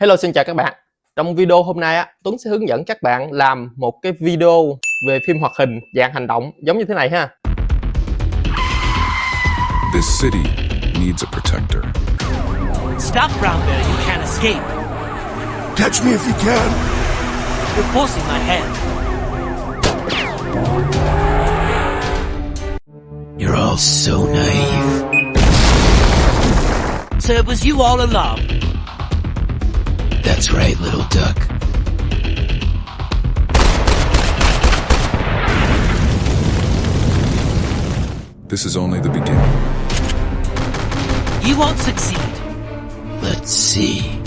Hello, xin chào các bạn. Trong video hôm nay Tuấn sẽ hướng dẫn các bạn làm một cái video về phim hoạt hình dạng hành động giống như thế này ha. This city needs a protector. Stop, Brown Bear, you can't escape. Catch me if you can. You're forcing my hand. You're all so naive. So it was you all along. That's right, little duck. This is only the beginning. You won't succeed. Let's see.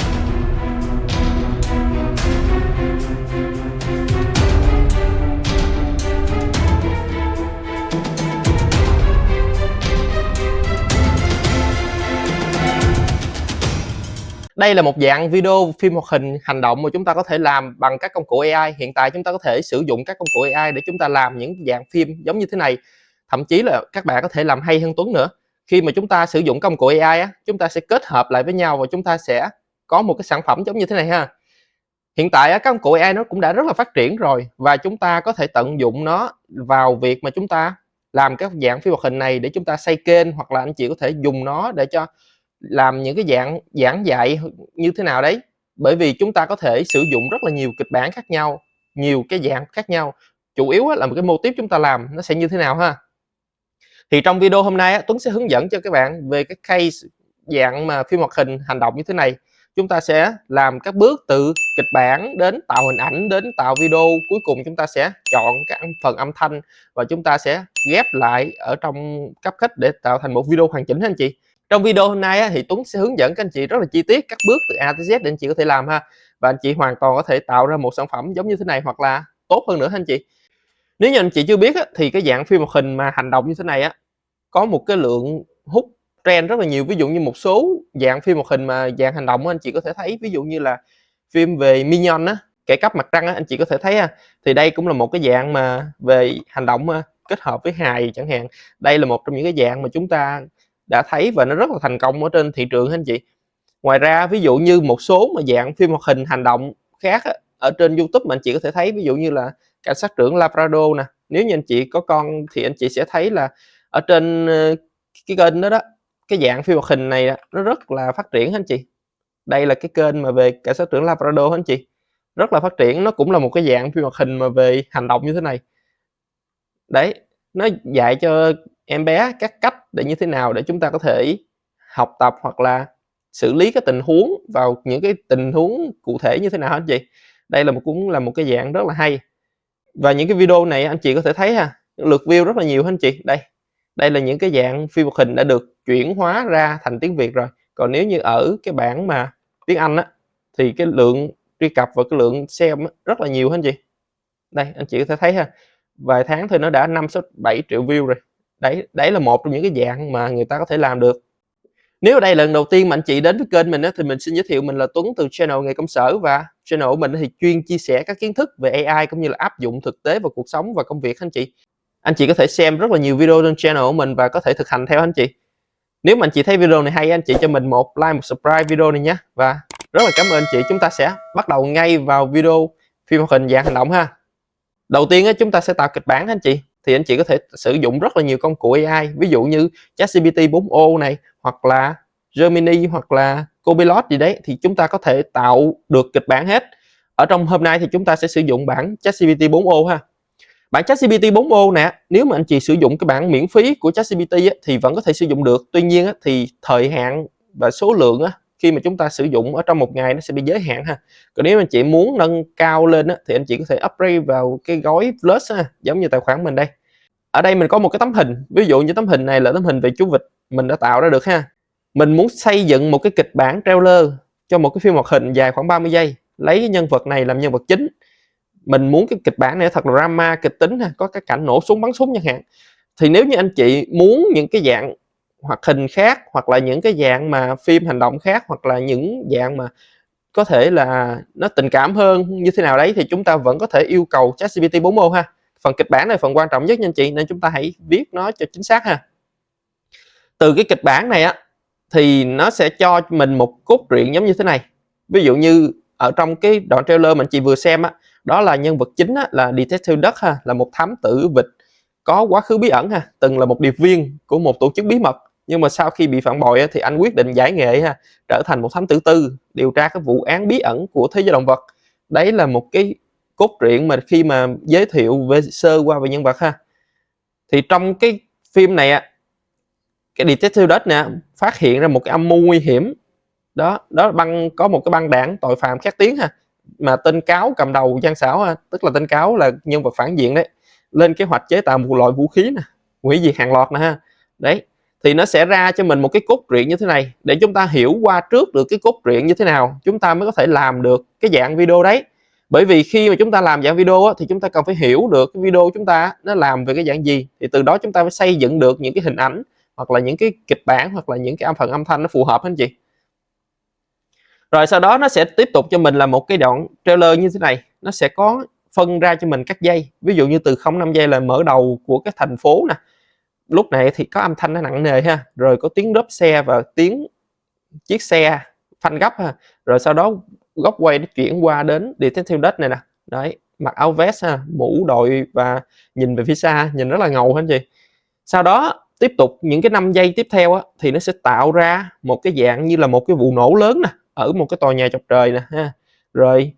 Đây là một dạng video phim hoạt hình hành động mà chúng ta có thể làm bằng các công cụ AI. Hiện tại chúng ta có thể sử dụng các công cụ AI để chúng ta làm những dạng phim giống như thế này. Thậm chí là các bạn có thể làm hay hơn Tuấn nữa. Khi mà chúng ta sử dụng công cụ AI chúng ta sẽ kết hợp lại với nhau và chúng ta sẽ có một cái sản phẩm giống như thế này ha. Hiện tại các công cụ AI nó cũng đã rất là phát triển rồi và chúng ta có thể tận dụng nó vào việc mà chúng ta làm các dạng phim hoạt hình này để chúng ta xây kênh, hoặc là anh chị có thể dùng nó để cho làm những cái dạng giảng dạy như thế nào đấy. Bởi vì chúng ta có thể sử dụng rất là nhiều kịch bản khác nhau, nhiều cái dạng khác nhau. Chủ yếu là một cái mô típ chúng ta làm nó sẽ như thế nào ha. Thì trong video hôm nay Tuấn sẽ hướng dẫn cho các bạn về cái case dạng mà phim hoạt hình hành động như thế này. Chúng ta sẽ làm các bước từ kịch bản đến tạo hình ảnh đến tạo video, cuối cùng chúng ta sẽ chọn các phần âm thanh và chúng ta sẽ ghép lại ở trong CapCut để tạo thành một video hoàn chỉnh ha anh chị. Trong video hôm nay thì Tuấn sẽ hướng dẫn các anh chị rất là chi tiết các bước từ A tới Z để anh chị có thể làm ha. Và anh chị hoàn toàn có thể tạo ra một sản phẩm giống như thế này hoặc là tốt hơn nữa ha anh chị. Nếu như anh chị chưa biết thì cái dạng phim hoạt hình mà hành động như thế này có một cái lượng hút trend rất là nhiều. Ví dụ như một số dạng phim hoạt hình mà dạng hành động anh chị có thể thấy, ví dụ như là phim về Minion Kẻ cắp mặt trăng anh chị có thể thấy thì đây cũng là một cái dạng mà về hành động kết hợp với hài chẳng hạn. Đây là một trong những cái dạng mà chúng ta đã thấy và nó rất là thành công ở trên thị trường anh chị. Ngoài ra ví dụ như một số mà dạng phim hoạt hình hành động khác ở trên YouTube mà anh chị có thể thấy, ví dụ như là Cảnh sát trưởng Labrador nè. Nếu như anh chị có con thì anh chị sẽ thấy là ở trên cái kênh đó cái dạng phim hoạt hình này nó rất là phát triển anh chị. Đây là cái kênh mà về Cảnh sát trưởng Labrador anh chị, rất là phát triển. Nó cũng là một cái dạng phim hoạt hình mà về hành động như thế này đấy. Nó dạy cho em bé các cách để như thế nào để chúng ta có thể học tập hoặc là xử lý các tình huống vào những cái tình huống cụ thể như thế nào anh chị. Đây là cũng là một cái dạng rất là hay. Và những cái video này anh chị có thể thấy lượt view rất là nhiều anh chị. Đây là những cái dạng phim hoạt hình đã được chuyển hóa ra thành tiếng Việt rồi. Còn nếu như ở cái bản mà tiếng Anh thì cái lượng truy cập và cái lượng xem rất là nhiều anh chị. Đây anh chị có thể thấy vài tháng thôi nó đã 5-7 triệu view rồi. Đấy là một trong những cái dạng mà người ta có thể làm được. Nếu đây là lần đầu tiên mà anh chị đến với kênh mình thì mình xin giới thiệu mình là Tuấn từ channel Nghề Công Sở, và channel của mình thì chuyên chia sẻ các kiến thức về AI cũng như là áp dụng thực tế vào cuộc sống và công việc anh chị. Anh chị có thể xem rất là nhiều video trên channel của mình và có thể thực hành theo anh chị. Nếu mà anh chị thấy video này hay, anh chị cho mình một like, một subscribe video này nhé. Và rất là cảm ơn anh chị. Chúng ta sẽ bắt đầu ngay vào video phim hoạt hình dạng hành động ha. Đầu tiên chúng ta sẽ tạo kịch bản anh chị. Thì anh chị có thể sử dụng rất là nhiều công cụ AI, ví dụ như ChatGPT 4o này, hoặc là Gemini, hoặc là Copilot gì đấy, thì chúng ta có thể tạo được kịch bản hết. Ở trong hôm nay thì chúng ta sẽ sử dụng bản ChatGPT 4o ha. Bản ChatGPT 4o nè, nếu mà anh chị sử dụng cái bản miễn phí của ChatGPT thì vẫn có thể sử dụng được. Tuy nhiên thì thời hạn và số lượng khi mà chúng ta sử dụng ở trong một ngày nó sẽ bị giới hạn ha. Còn nếu anh chị muốn nâng cao lên thì anh chị có thể upgrade vào cái gói Plus giống như tài khoản mình đây. Ở đây mình có một cái tấm hình, ví dụ như tấm hình này là tấm hình về chú vịt mình đã tạo ra được ha. Mình muốn xây dựng một cái kịch bản trailer cho một cái phim hoạt hình dài khoảng 30 giây, lấy cái nhân vật này làm nhân vật chính. Mình muốn cái kịch bản này thật là drama, kịch tính có các cảnh nổ súng bắn súng chẳng hạn. Thì nếu như anh chị muốn những cái dạng hoạt hình khác, hoặc là những cái dạng mà phim hành động khác, hoặc là những dạng mà có thể là nó tình cảm hơn như thế nào đấy, thì chúng ta vẫn có thể yêu cầu ChatGPT 4o ha. Phần kịch bản này phần quan trọng nhất nha anh chị, nên chúng ta hãy viết nó cho chính xác ha. Từ cái kịch bản này thì nó sẽ cho mình một cốt truyện giống như thế này. Ví dụ như ở trong cái đoạn trailer mình chị vừa xem á, đó là nhân vật chính á, là Detective Duck ha, là một thám tử vịt có quá khứ bí ẩn ha, từng là một điệp viên của một tổ chức bí mật, nhưng mà sau khi bị phản bội á, thì anh quyết định giải nghệ ha, trở thành một thám tử tư, điều tra các vụ án bí ẩn của thế giới động vật. Đấy là một cái cốt truyện mà khi mà giới thiệu về sơ qua về nhân vật ha. Thì trong cái phim này á, cái Detective Duck nè phát hiện ra một cái âm mưu nguy hiểm, đó có một cái băng đảng tội phạm khét tiếng ha, mà tên cáo cầm đầu gian xảo ha, tức là tên cáo là nhân vật phản diện đấy, lên kế hoạch chế tạo một loại vũ khí nè, hủy diệt hàng loạt nè ha. Đấy, thì nó sẽ ra cho mình một cái cốt truyện như thế này, để chúng ta hiểu qua trước được cái cốt truyện như thế nào, chúng ta mới có thể làm được cái dạng video đấy. Bởi vì khi mà chúng ta làm dạng video á, thì chúng ta cần phải hiểu được cái video chúng ta nó làm về cái dạng gì, thì từ đó chúng ta mới xây dựng được những cái hình ảnh hoặc là những cái kịch bản hoặc là những cái phần âm thanh nó phù hợp anh chị. Rồi sau đó nó sẽ tiếp tục cho mình là một cái đoạn trailer như thế này, nó sẽ có phân ra cho mình các giây, ví dụ như từ 0-5 giây là mở đầu của cái thành phố nè, lúc này thì có âm thanh nó nặng nề ha, rồi có tiếng đốp xe và tiếng chiếc xe phanh gấp ha, rồi sau đó góc quay nó chuyển qua đến Detective Duck này nè, đấy, mặc áo vest ha, mũ đội và nhìn về phía xa, nhìn rất là ngầu hả anh chị. Sau đó tiếp tục những cái 5 giây tiếp theo á, thì nó sẽ tạo ra một cái dạng như là một cái vụ nổ lớn nè, ở một cái tòa nhà chọc trời nè ha, rồi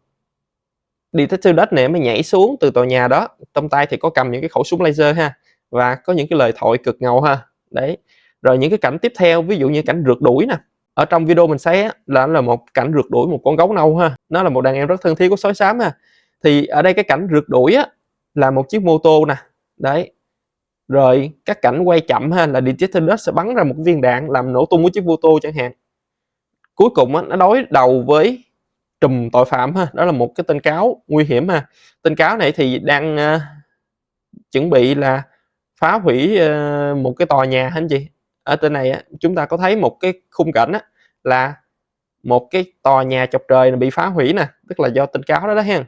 Detective Duck này mới nhảy xuống từ tòa nhà đó, trong tay thì có cầm những cái khẩu súng laser ha, và có những cái lời thoại cực ngầu ha. Đấy, rồi những cái cảnh tiếp theo, ví dụ như cảnh rượt đuổi nè, ở trong video mình thấy á, là một cảnh rượt đuổi một con gấu nâu ha, nó là một đàn em rất thân thiết của sói xám ha. Thì ở đây cái cảnh rượt đuổi á là một chiếc mô tô nè, đấy, rồi các cảnh quay chậm ha, là Detective Duck sẽ bắn ra một viên đạn làm nổ tung cái chiếc mô tô chẳng hạn. Cuối cùng á, nó đối đầu với trùm tội phạm ha, đó là một cái tên cáo nguy hiểm ha. Tên cáo này thì đang chuẩn bị là phá hủy một cái tòa nhà anh chị. Ở trên này á, chúng ta có thấy một cái khung cảnh á, là một cái tòa nhà chọc trời bị phá hủy nè, tức là do tên cáo đó đó ha.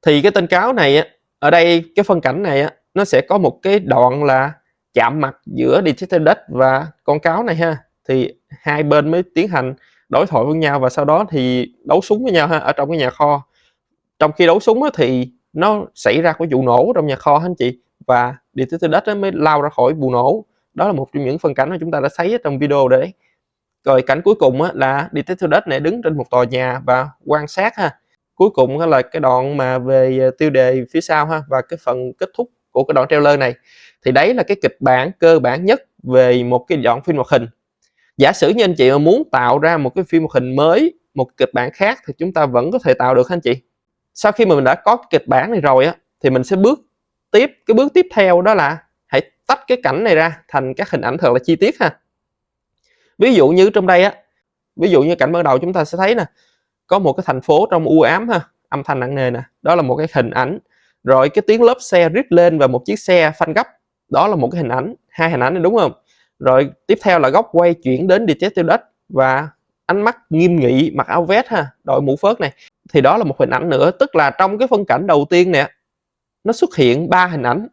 Thì cái tên cáo này á, ở đây cái phân cảnh này á, nó sẽ có một cái đoạn là chạm mặt giữa Detective Duck và con cáo này ha, thì hai bên mới tiến hành đối thoại với nhau và sau đó thì đấu súng với nhau ha, ở trong cái nhà kho. Trong khi đấu súng á, thì nó xảy ra cái vụ nổ trong nhà kho anh chị, và Detective Duck mới lao ra khỏi vụ nổ. Đó là một trong những phân cảnh mà chúng ta đã thấy trong video đấy. Rồi cảnh cuối cùng á, là Detective Duck này đứng trên một tòa nhà và quan sát ha. Cuối cùng là cái đoạn mà về tiêu đề phía sau ha, và cái phần kết thúc của cái đoạn trailer này. Thì đấy là cái kịch bản cơ bản nhất về một cái đoạn phim hoạt hình. Giả sử như anh chị mà muốn tạo ra một cái phim hoạt hình mới, một kịch bản khác, thì chúng ta vẫn có thể tạo được anh chị. Sau khi mà mình đã có cái kịch bản này rồi á, thì mình sẽ bước tiếp theo đó là hãy tách cái cảnh này ra thành các hình ảnh thật là chi tiết ha. Ví dụ như trong đây á, ví dụ như cảnh ban đầu chúng ta sẽ thấy nè, có một cái thành phố trong u ám ha, âm thanh nặng nề nè, đó là một cái hình ảnh. Rồi cái tiếng lốp xe rít lên và một chiếc xe phanh gấp, đó là một cái hình ảnh, hai hình ảnh này đúng không? Rồi tiếp theo là góc quay chuyển đến Detective Duck và ánh mắt nghiêm nghị, mặc áo vest ha, đội mũ phớt này, thì đó là một hình ảnh nữa. Tức là trong cái phân cảnh đầu tiên nè, nó xuất hiện 3 hình ảnh.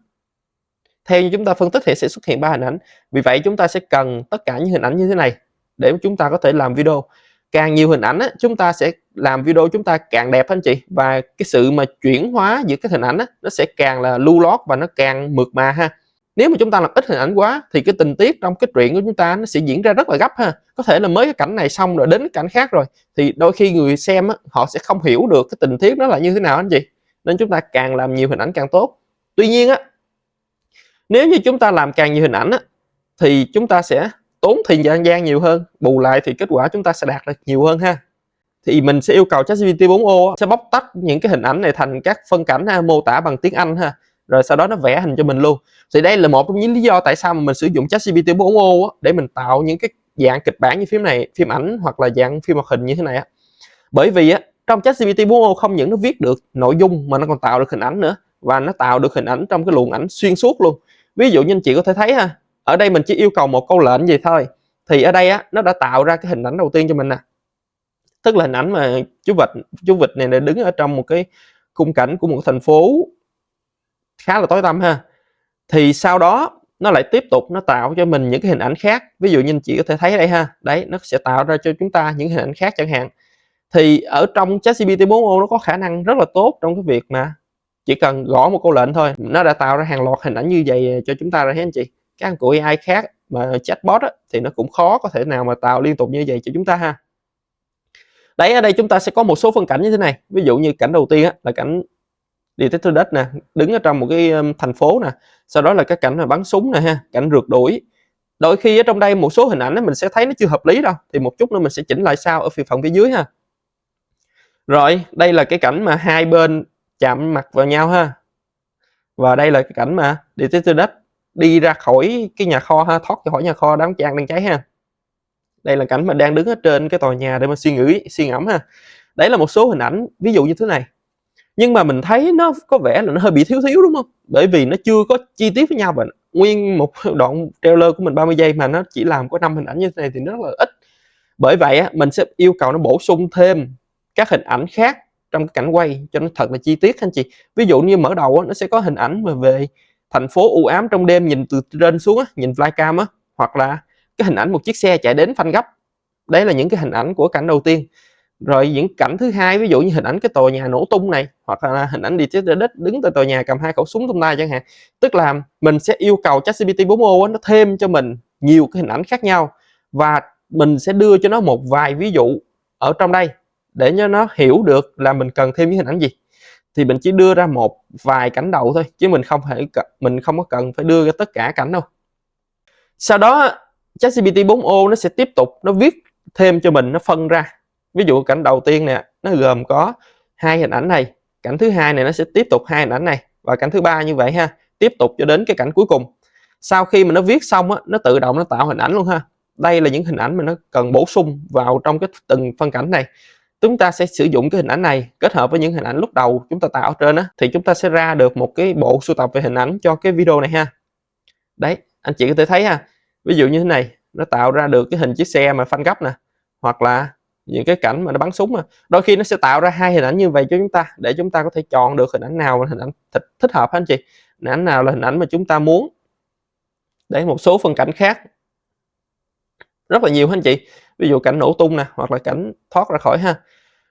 Theo như chúng ta phân tích thì sẽ xuất hiện 3 hình ảnh. Vì vậy chúng ta sẽ cần tất cả những hình ảnh như thế này để chúng ta có thể làm video. Càng nhiều hình ảnh á, chúng ta sẽ làm video chúng ta càng đẹp anh chị. Và cái sự mà chuyển hóa giữa các hình ảnh á, nó sẽ càng là lưu loát và nó càng mượt mà ha. Nếu mà chúng ta làm ít hình ảnh quá thì cái tình tiết trong cái truyện của chúng ta nó sẽ diễn ra rất là gấp ha. Có thể là mới cái cảnh này xong rồi đến cái cảnh khác rồi, thì đôi khi người xem á, họ sẽ không hiểu được cái tình tiết nó là như thế nào anh chị. Nên chúng ta càng làm nhiều hình ảnh càng tốt. Tuy nhiên á, nếu như chúng ta làm càng nhiều hình ảnh á, thì chúng ta sẽ tốn thời gian nhiều hơn, bù lại thì kết quả chúng ta sẽ đạt được nhiều hơn ha. Thì mình sẽ yêu cầu ChatGPT 4o sẽ bóc tách những cái hình ảnh này thành các phân cảnh ha, mô tả bằng tiếng Anh ha, rồi sau đó nó vẽ hình cho mình luôn. Thì đây là một trong những lý do tại sao mà mình sử dụng ChatGPT 4o để mình tạo những cái dạng kịch bản như phim này, phim ảnh hoặc là dạng phim hoạt hình như thế này á. Bởi vì á, trong ChatGPT 4o không những nó viết được nội dung mà nó còn tạo được hình ảnh nữa, và nó tạo được hình ảnh trong cái luồng ảnh xuyên suốt luôn. Ví dụ như anh chị có thể thấy ha, ở đây mình chỉ yêu cầu một câu lệnh gì thôi, thì ở đây á, nó đã tạo ra cái hình ảnh đầu tiên cho mình nè. Tức là hình ảnh mà chú vịt này đứng ở trong một cái khung cảnh của một thành phố khá là tối tăm ha. Thì sau đó nó lại tiếp tục nó tạo cho mình những cái hình ảnh khác. Ví dụ như anh chị có thể thấy ở đây ha, đấy, nó sẽ tạo ra cho chúng ta những hình ảnh khác chẳng hạn. Thì ở trong ChatGPT 4o nó có khả năng rất là tốt trong cái việc mà chỉ cần gõ một câu lệnh thôi, nó đã tạo ra hàng loạt hình ảnh như vậy cho chúng ta rồi anh chị. Các công cụ AI khác mà chatbot á, thì nó cũng khó có thể nào mà tạo liên tục như vậy cho chúng ta ha. Đấy, ở đây chúng ta sẽ có một số phân cảnh như thế này. Ví dụ như cảnh đầu tiên á, là cảnh detector đất nè, đứng ở trong một cái thành phố nè. Sau đó là cái cảnh mà bắn súng nè ha, cảnh rượt đuổi. Đôi khi ở trong đây một số hình ảnh á, mình sẽ thấy nó chưa hợp lý đâu, thì một chút nữa mình sẽ chỉnh lại sau ở phần phía dưới ha. Rồi, đây là cái cảnh mà hai bên chạm mặt vào nhau ha. Và đây là cái cảnh mà detector đất đi ra khỏi cái nhà kho ha, thoát ra khỏi nhà kho đám than đang cháy ha. Đây là cảnh mà đang đứng ở trên cái tòa nhà để mà suy ngẫm ha. Đấy là một số hình ảnh ví dụ như thế này. Nhưng mà mình thấy nó có vẻ là nó hơi bị thiếu đúng không? Bởi vì nó chưa có chi tiết với nhau, và nguyên một đoạn trailer của mình 30 giây mà nó chỉ làm có 5 hình ảnh như thế này thì nó rất là ít. Bởi vậy á, mình sẽ yêu cầu nó bổ sung thêm các hình ảnh khác trong cái cảnh quay cho nó thật là chi tiết anh chị. Ví dụ như mở đầu á, nó sẽ có hình ảnh mà về thành phố u ám trong đêm nhìn từ trên xuống á, nhìn flycam á, hoặc là cái hình ảnh một chiếc xe chạy đến phanh gấp. Đấy là những cái hình ảnh của cảnh đầu tiên. Rồi những cảnh thứ hai, ví dụ như hình ảnh cái tòa nhà nổ tung này, hoặc là hình ảnh detector đất đứng tại tòa nhà cầm 2 khẩu súng trong tay chẳng hạn. Tức là mình sẽ yêu cầu ChatGPT 4o nó thêm cho mình nhiều cái hình ảnh khác nhau, và mình sẽ đưa cho nó một vài ví dụ ở trong đây để cho nó hiểu được là mình cần thêm những hình ảnh gì. Thì mình chỉ đưa ra một vài cảnh đầu thôi, chứ mình không có cần phải đưa ra tất cả cảnh đâu. Sau đó ChatGPT 4o nó sẽ tiếp tục nó viết thêm cho mình, nó phân ra. Ví dụ cảnh đầu tiên nè, nó gồm có 2 hình ảnh này, cảnh thứ hai này nó sẽ tiếp tục 2 hình ảnh này, và cảnh thứ ba như vậy ha, tiếp tục cho đến cái cảnh cuối cùng. Sau khi mà nó viết xong á, nó tự động nó tạo hình ảnh luôn ha. Đây là những hình ảnh mà nó cần bổ sung vào trong cái từng phân cảnh này. Chúng ta sẽ sử dụng cái hình ảnh này kết hợp với những hình ảnh lúc đầu chúng ta tạo ở trên á, thì chúng ta sẽ ra được một cái bộ sưu tập về hình ảnh cho cái video này ha. Đấy, anh chị có thể thấy ha. Ví dụ như thế này, nó tạo ra được cái hình chiếc xe mà phanh gấp nè, hoặc là những cái cảnh mà nó bắn súng mà. Đôi khi nó sẽ tạo ra 2 hình ảnh như vậy cho chúng ta, để chúng ta có thể chọn được hình ảnh nào là hình ảnh thích hợp anh chị, hình ảnh nào là hình ảnh mà chúng ta muốn. Để một số phân cảnh khác rất là nhiều anh chị, ví dụ cảnh nổ tung nè, hoặc là cảnh thoát ra khỏi ha.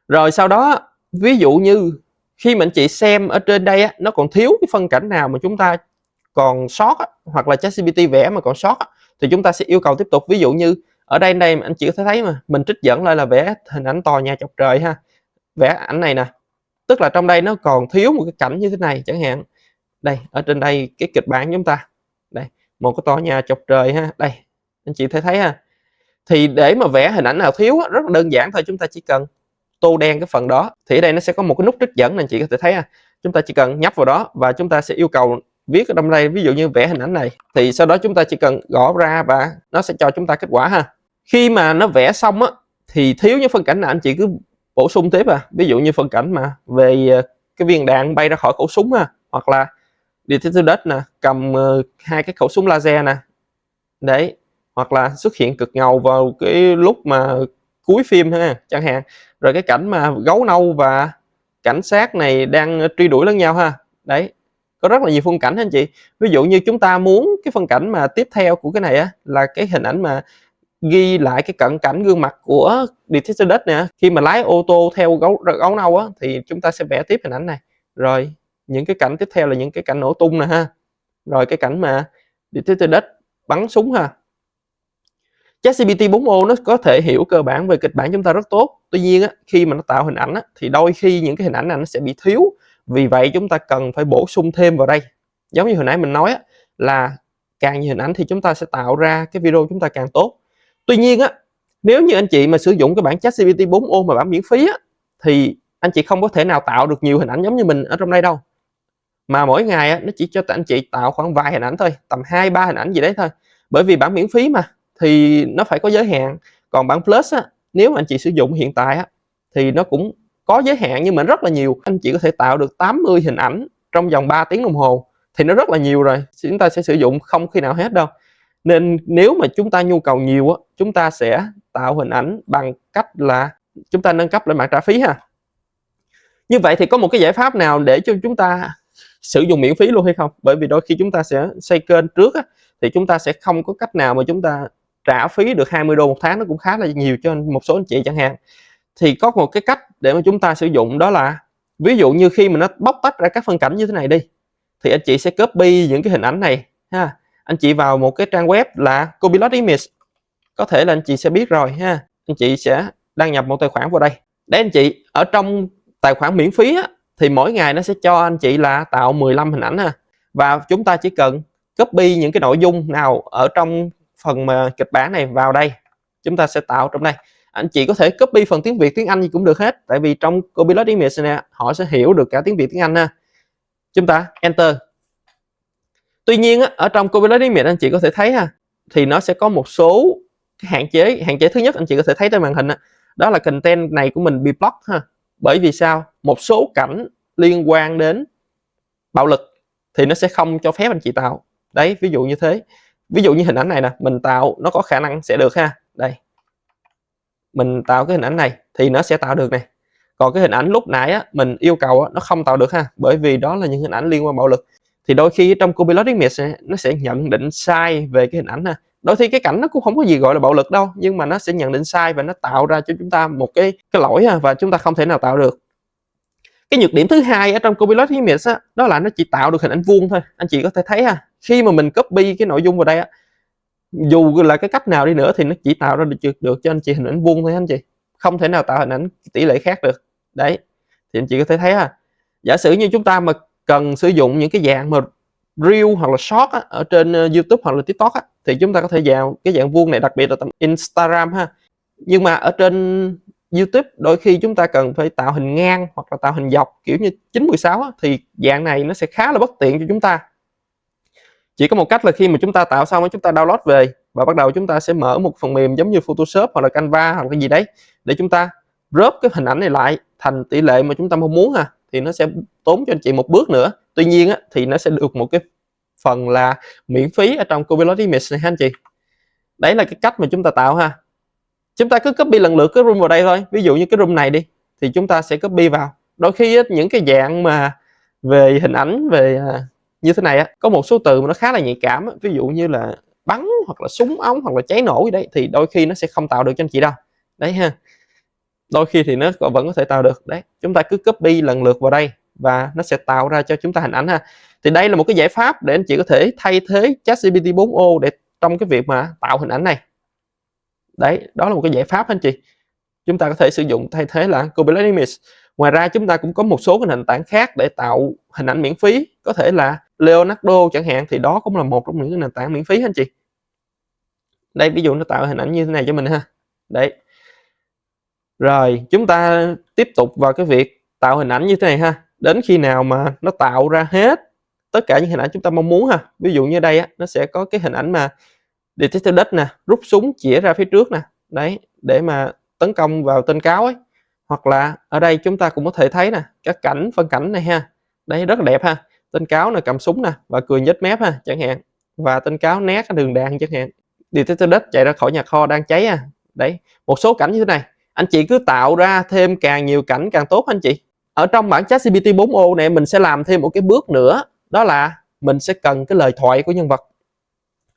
Rồi sau đó ví dụ như khi mà anh chị xem ở trên đây á, nó còn thiếu cái phân cảnh nào mà chúng ta còn sót á, hoặc là ChatGPT vẽ mà còn sót á, thì chúng ta sẽ yêu cầu tiếp tục. Ví dụ như ở đây anh chị có thể thấy mà mình trích dẫn lại là vẽ hình ảnh tòa nhà chọc trời ha, vẽ ảnh này nè, tức là trong đây nó còn thiếu một cái cảnh như thế này chẳng hạn. Đây, ở trên đây cái kịch bản chúng ta, đây một cái tòa nhà chọc trời ha, đây anh chị thấy ha. Thì để mà vẽ hình ảnh nào thiếu á, rất là đơn giản thôi, chúng ta chỉ cần tô đen cái phần đó. Thì ở đây nó sẽ có một cái nút trích dẫn anh chị có thể thấy ha. Chúng ta chỉ cần nhấp vào đó và chúng ta sẽ yêu cầu viết ở trong đây, ví dụ như vẽ hình ảnh này, thì sau đó chúng ta chỉ cần gõ ra và nó sẽ cho chúng ta kết quả ha. Khi mà nó vẽ xong á, thì thiếu những phân cảnh nào anh chị cứ bổ sung tiếp ví dụ như phân cảnh mà về cái viên đạn bay ra khỏi khẩu súng ha, hoặc là detector đất nè, cầm 2 cái khẩu súng laser nè, đấy, hoặc là xuất hiện cực ngầu vào cái lúc mà cuối phim ha chẳng hạn. Rồi cái cảnh mà gấu nâu và cảnh sát này đang truy đuổi lẫn nhau ha. Đấy, có rất là nhiều phân cảnh anh chị. Ví dụ như chúng ta muốn cái phân cảnh mà tiếp theo của cái này á, là cái hình ảnh mà ghi lại cái cận cảnh gương mặt của detector đất nè, khi mà lái ô tô theo gấu nâu á, thì chúng ta sẽ vẽ tiếp hình ảnh này. Rồi những cái cảnh tiếp theo là những cái cảnh nổ tung nè ha, rồi cái cảnh mà detector đất bắn súng ha. ChatGPT 4o nó có thể hiểu cơ bản về kịch bản chúng ta rất tốt. Tuy nhiên á, khi mà nó tạo hình ảnh á, thì đôi khi những cái hình ảnh này nó sẽ bị thiếu. Vì vậy chúng ta cần phải bổ sung thêm vào đây. Giống như hồi nãy mình nói á, là càng nhiều hình ảnh thì chúng ta sẽ tạo ra cái video chúng ta càng tốt. Tuy nhiên á, nếu như anh chị mà sử dụng cái bản ChatGPT 4o mà bản miễn phí á, thì anh chị không có thể nào tạo được nhiều hình ảnh giống như mình ở trong đây đâu. Mà mỗi ngày á, nó chỉ cho anh chị tạo khoảng vài hình ảnh thôi, tầm 2-3 hình ảnh gì đấy thôi. Bởi vì bản miễn phí mà, thì nó phải có giới hạn. Còn bản Plus á, nếu mà anh chị sử dụng hiện tại á, thì nó cũng có giới hạn nhưng mà rất là nhiều. Anh chị có thể tạo được 80 hình ảnh trong vòng 3 tiếng đồng hồ, thì nó rất là nhiều rồi. Chúng ta sẽ sử dụng không khi nào hết đâu. Nên nếu mà chúng ta nhu cầu nhiều á, chúng ta sẽ tạo hình ảnh bằng cách là chúng ta nâng cấp lên bản trả phí ha. Như vậy thì có một cái giải pháp nào để cho chúng ta sử dụng miễn phí luôn hay không? Bởi vì đôi khi chúng ta sẽ xây kênh trước á, thì chúng ta sẽ không có cách nào mà chúng ta trả phí được 20 đô một tháng, nó cũng khá là nhiều cho một số anh chị chẳng hạn. Thì có một cái cách để mà chúng ta sử dụng, đó là ví dụ như khi mà nó bóc tách ra các phân cảnh như thế này đi, thì anh chị sẽ copy những cái hình ảnh này ha. Anh chị vào một cái trang web là Copilot Image, có thể là anh chị sẽ biết rồi ha. Anh chị sẽ đăng nhập một tài khoản vào đây. Đấy anh chị, ở trong tài khoản miễn phí á, thì mỗi ngày nó sẽ cho anh chị là tạo 15 hình ảnh ha. Và chúng ta chỉ cần copy những cái nội dung nào ở trong phần mà kịch bản này vào đây, chúng ta sẽ tạo trong đây. Anh chị có thể copy phần tiếng Việt, tiếng Anh gì cũng được hết, tại vì trong Copilot Image này họ sẽ hiểu được cả tiếng Việt, tiếng Anh ha. Chúng ta enter. Tuy nhiên á, ở trong Copilot Image anh chị có thể thấy ha, thì nó sẽ có một số cái hạn chế. Hạn chế thứ nhất anh chị có thể thấy trên màn hình đó là content này của mình bị block ha. Bởi vì sao? Một số cảnh liên quan đến bạo lực thì nó sẽ không cho phép anh chị tạo. Đấy, ví dụ như thế. Ví dụ như hình ảnh này nè, mình tạo nó có khả năng sẽ được ha. Đây, mình tạo cái hình ảnh này thì nó sẽ tạo được này. Còn cái hình ảnh lúc nãy á, mình yêu cầu á, nó không tạo được ha, bởi vì đó là những hình ảnh liên quan bạo lực. Thì đôi khi trong Copilot Image nó sẽ nhận định sai về cái hình ảnh ha. Đôi khi cái cảnh nó cũng không có gì gọi là bạo lực đâu, nhưng mà nó sẽ nhận định sai và nó tạo ra cho chúng ta một cái lỗi ha, và chúng ta không thể nào tạo được. Cái nhược điểm thứ hai ở trong Copilot Image á, đó là nó chỉ tạo được hình ảnh vuông thôi. Anh chị có thể thấy ha, khi mà mình copy cái nội dung vào đây á, dù là cái cách nào đi nữa thì nó chỉ tạo ra được cho anh chị hình ảnh vuông thôi anh chị, không thể nào tạo hình ảnh tỷ lệ khác được. Đấy, thì anh chị có thể thấy ha. Giả sử như chúng ta mà cần sử dụng những cái dạng mà reel hoặc là short á, ở trên YouTube hoặc là TikTok á, thì chúng ta có thể vào cái dạng vuông này, đặc biệt là tầm Instagram ha. Nhưng mà ở trên YouTube đôi khi chúng ta cần phải tạo hình ngang hoặc là tạo hình dọc kiểu như 9:16 á, thì dạng này nó sẽ khá là bất tiện cho chúng ta. Chỉ có một cách là khi mà chúng ta tạo xong chúng ta download về và bắt đầu chúng ta sẽ mở một phần mềm giống như Photoshop hoặc là Canva hoặc là cái gì đấy để chúng ta crop cái hình ảnh này lại thành tỷ lệ mà chúng ta mong muốn ha. Thì nó sẽ tốn cho anh chị một bước nữa. Tuy nhiên á, thì nó sẽ được một cái phần là miễn phí ở trong Copilot Image này ha anh chị. Đấy là cái cách mà chúng ta tạo ha. Chúng ta cứ copy lần lượt cái room vào đây thôi. Ví dụ như cái room này đi thì chúng ta sẽ copy vào. Đôi khi á, những cái dạng mà về hình ảnh về như thế này á, có một số từ mà nó khá là nhạy cảm á, ví dụ như là bắn hoặc là súng ống hoặc là cháy nổ gì đấy, thì đôi khi nó sẽ không tạo được cho anh chị đâu. Đấy ha. Đôi khi thì nó vẫn có thể tạo được. Đấy, chúng ta cứ copy lần lượt vào đây và nó sẽ tạo ra cho chúng ta hình ảnh ha. Thì đây là một cái giải pháp để anh chị có thể thay thế ChatGPT 4o để trong cái việc mà tạo hình ảnh này. Đấy, đó là một cái giải pháp anh chị. Chúng ta có thể sử dụng thay thế là Copilot Image. Ngoài ra chúng ta cũng có một số cái nền tảng khác để tạo hình ảnh miễn phí, có thể là Leonardo chẳng hạn, thì đó cũng là một trong những cái nền tảng miễn phí anh chị. Đây, ví dụ nó tạo hình ảnh như thế này cho mình ha. Đấy. Rồi, chúng ta tiếp tục vào cái việc tạo hình ảnh như thế này ha. Đến khi nào mà nó tạo ra hết tất cả những hình ảnh chúng ta mong muốn ha. Ví dụ như đây á, nó sẽ có cái hình ảnh mà Detector Dust nè, rút súng chĩa ra phía trước nè. Đấy, để mà tấn công vào tên cáo ấy. Hoặc là ở đây chúng ta cũng có thể thấy nè, các cảnh phân cảnh này ha. Đấy, rất là đẹp ha. Tên cáo này cầm súng nè và cười nhếch mép ha, chẳng hạn. Và tên cáo né cái đường đạn chẳng hạn. Detector Dust chạy ra khỏi nhà kho đang cháy ha. Đấy, một số cảnh như thế này. Anh chị cứ tạo ra thêm càng nhiều cảnh càng tốt anh chị. Ở trong bản ChatGPT 4o này mình sẽ làm thêm một cái bước nữa, đó là mình sẽ cần cái lời thoại của nhân vật.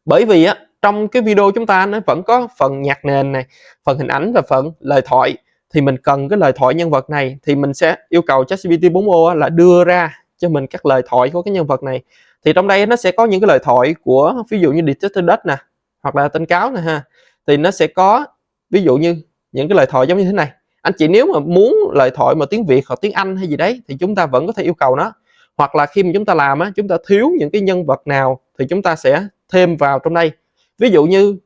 Bởi vì á, trong cái video chúng ta nó vẫn có phần nhạc nền này, phần hình ảnh và phần lời thoại, thì mình cần cái lời thoại nhân vật này, thì mình sẽ yêu cầu ChatGPT 4o là đưa ra cho mình các lời thoại của cái nhân vật này. Thì trong đây nó sẽ có những cái lời thoại của ví dụ như Detector Dust nè, hoặc là tên cáo nè ha. Thì nó sẽ có ví dụ như những cái lời thoại giống như thế này. Anh chị nếu mà muốn lời thoại mà tiếng Việt hoặc tiếng Anh hay gì đấy thì chúng ta vẫn có thể yêu cầu nó. Hoặc là khi mà chúng ta làm á, chúng ta thiếu những cái nhân vật nào thì chúng ta sẽ thêm vào trong đây. Ví dụ như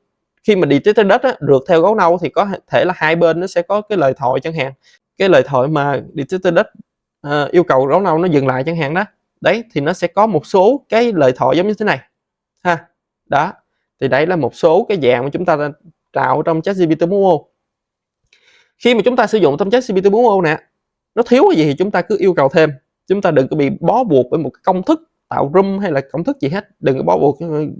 khi mà Detector Dust á, rượt theo gấu nâu thì có thể là hai bên nó sẽ có cái lời thoại chẳng hạn. Cái lời thoại mà Detector Dust yêu cầu gấu nâu nó dừng lại chẳng hạn đó. Đấy, thì nó sẽ có một số cái lời thoại giống như thế này ha. Đó, thì đấy là một số cái dạng mà chúng ta tạo trong ChatGPT 4o. Khi mà chúng ta sử dụng trong ChatGPT 4o nè, nó thiếu cái gì thì chúng ta cứ yêu cầu thêm. Chúng ta đừng có bị bó buộc bởi một cái công thức tạo room hay là công thức gì hết, đừng có bó buộc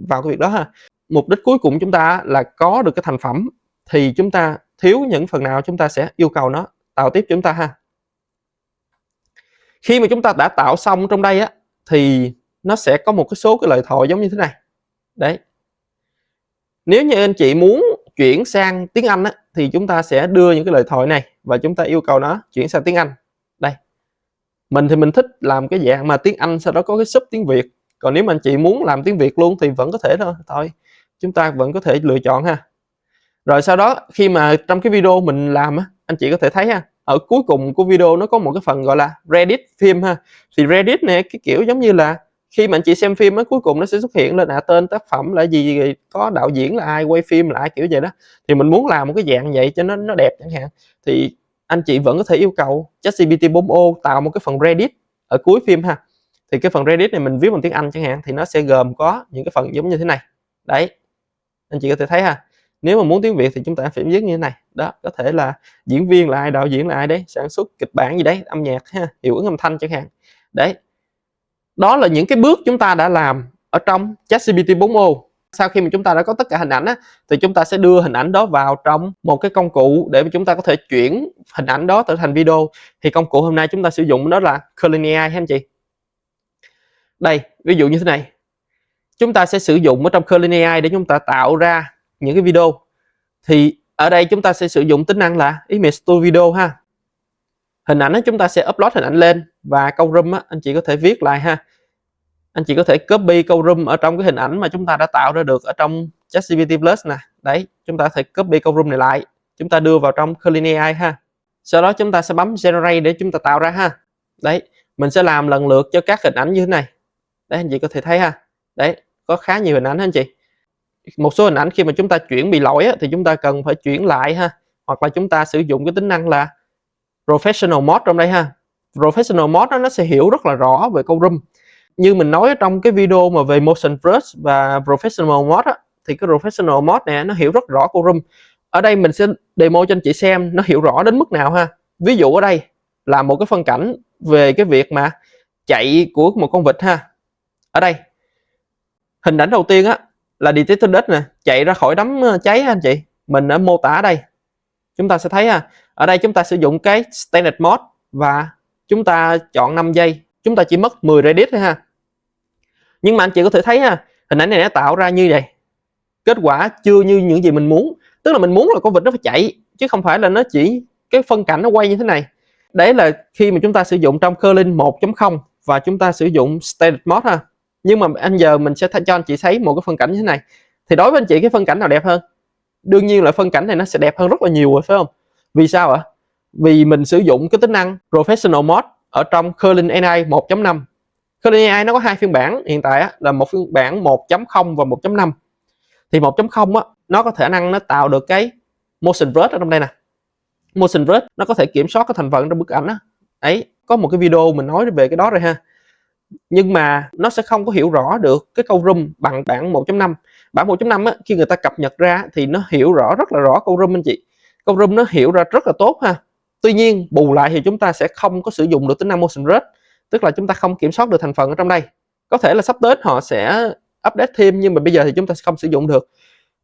vào cái việc đó ha. Mục đích cuối cùng chúng ta là có được cái thành phẩm, thì chúng ta thiếu những phần nào chúng ta sẽ yêu cầu nó tạo tiếp chúng ta ha. Khi mà chúng ta đã tạo xong trong đây á, thì nó sẽ có một cái số cái lời thoại giống như thế này. Đấy, Nếu như anh chị muốn chuyển sang tiếng Anh á, thì chúng ta sẽ đưa những cái lời thoại này và chúng ta yêu cầu nó chuyển sang tiếng Anh. Đây. Mình thì mình thích làm cái dạng mà tiếng Anh sau đó có cái sub tiếng Việt. Còn nếu mà anh chị muốn làm tiếng Việt luôn thì vẫn có thể thôi. Chúng ta vẫn có thể lựa chọn ha. Rồi sau đó khi mà trong cái video mình làm á, anh chị có thể thấy ha, ở cuối cùng của video nó có một cái phần gọi là Reddit phim ha. Thì Reddit này cái kiểu giống như là khi mà anh chị xem phim á, cuối cùng nó sẽ xuất hiện lên tên tác phẩm là gì, có đạo diễn là ai, quay phim là ai, kiểu vậy đó. Thì mình muốn làm một cái dạng vậy cho nó đẹp chẳng hạn, thì anh chị vẫn có thể yêu cầu ChatGPT 4o tạo một cái phần Reddit ở cuối phim ha. Thì cái phần Reddit này mình viết bằng tiếng Anh chẳng hạn, thì nó sẽ gồm có những cái phần giống như thế này. Đấy, anh chị có thể thấy ha. Nếu mà muốn tiếng Việt thì chúng ta phải viết như thế này. Đó, có thể là diễn viên là ai, đạo diễn là ai đấy, sản xuất kịch bản gì đấy, âm nhạc ha, hiệu ứng âm thanh chẳng hạn. Đấy. Đó là những cái bước chúng ta đã làm ở trong ChatGPT 4o. Sau khi mà chúng ta đã có tất cả hình ảnh á, thì chúng ta sẽ đưa hình ảnh đó vào trong một cái công cụ để mà chúng ta có thể chuyển hình ảnh đó trở thành video. Thì công cụ hôm nay chúng ta sử dụng đó là Curling AI ha anh chị. Đây, ví dụ như thế này. Chúng ta sẽ sử dụng ở trong Curling AI để chúng ta tạo ra những cái video. Thì ở đây chúng ta sẽ sử dụng tính năng là Image to Video ha. Hình ảnh đó chúng ta sẽ upload hình ảnh lên và câu room á, anh chị có thể viết lại ha. Anh chị có thể copy câu room ở trong cái hình ảnh mà chúng ta đã tạo ra được ở trong ChatGPT Plus nè. Đấy, chúng ta có thể copy câu room này lại, chúng ta đưa vào trong Curling AI ha. Sau đó chúng ta sẽ bấm Generate để chúng ta tạo ra ha. Đấy, mình sẽ làm lần lượt cho các hình ảnh như thế này. Đấy, anh chị có thể thấy ha. Đấy, có khá nhiều hình ảnh ha anh chị. Một số hình ảnh khi mà chúng ta chuyển bị lỗi á, thì chúng ta cần phải chuyển lại ha. Hoặc là chúng ta sử dụng cái tính năng là Professional Mode trong đây ha. Professional Mode đó, nó sẽ hiểu rất là rõ về câu room. Như mình nói trong cái video mà về Motion Brush và Professional Mode á, thì cái Professional Mode này nó hiểu rất rõ câu room. Ở đây mình sẽ demo cho anh chị xem nó hiểu rõ đến mức nào ha. Ví dụ ở đây là một cái phân cảnh về cái việc mà chạy của một con vịt ha. Ở đây hình ảnh đầu tiên á là Detector Dust nè, chạy ra khỏi đám cháy ha anh chị. Mình đã mô tả ở đây. Chúng ta sẽ thấy ha, ở đây chúng ta sử dụng cái Standard Mode và chúng ta chọn 5 giây. Chúng ta chỉ mất 10 Reddit thôi ha. Nhưng mà anh chị có thể thấy ha, hình ảnh này nó tạo ra như vậy. Kết quả chưa như những gì mình muốn. Tức là mình muốn là con vịt nó phải chạy, chứ không phải là nó chỉ cái phân cảnh nó quay như thế này. Đấy là khi mà chúng ta sử dụng trong Curling 1.0 và chúng ta sử dụng Standard Mode ha. Nhưng mà giờ mình sẽ cho anh chị thấy một cái phân cảnh như thế này. Thì đối với anh chị cái phân cảnh nào đẹp hơn? Đương nhiên là phân cảnh này nó sẽ đẹp hơn rất là nhiều rồi phải không? Vì sao ạ? Vì mình sử dụng cái tính năng Professional Mode ở trong Curling AI 1.5. Curling AI nó có hai phiên bản hiện tại á, là một phiên bản 1.0 và 1.5. Thì 1.0 á, nó có khả năng nó tạo được cái Motion Brush ở trong đây nè. Motion Brush nó có thể kiểm soát cái thành phần trong bức ảnh á. Ấy, có một cái video mình nói về cái đó rồi ha. Nhưng mà nó sẽ không có hiểu rõ được cái câu room bằng bản 1.5. Bản 1.5 á, khi người ta cập nhật ra thì nó hiểu rất là rõ câu room anh chị. Câu room nó hiểu ra rất là tốt ha. Tuy nhiên bù lại thì chúng ta sẽ không có sử dụng được tính năng Motion Brush, tức là chúng ta không kiểm soát được thành phần ở trong đây. Có thể là sắp tới họ sẽ update thêm, nhưng mà bây giờ thì chúng ta sẽ không sử dụng được.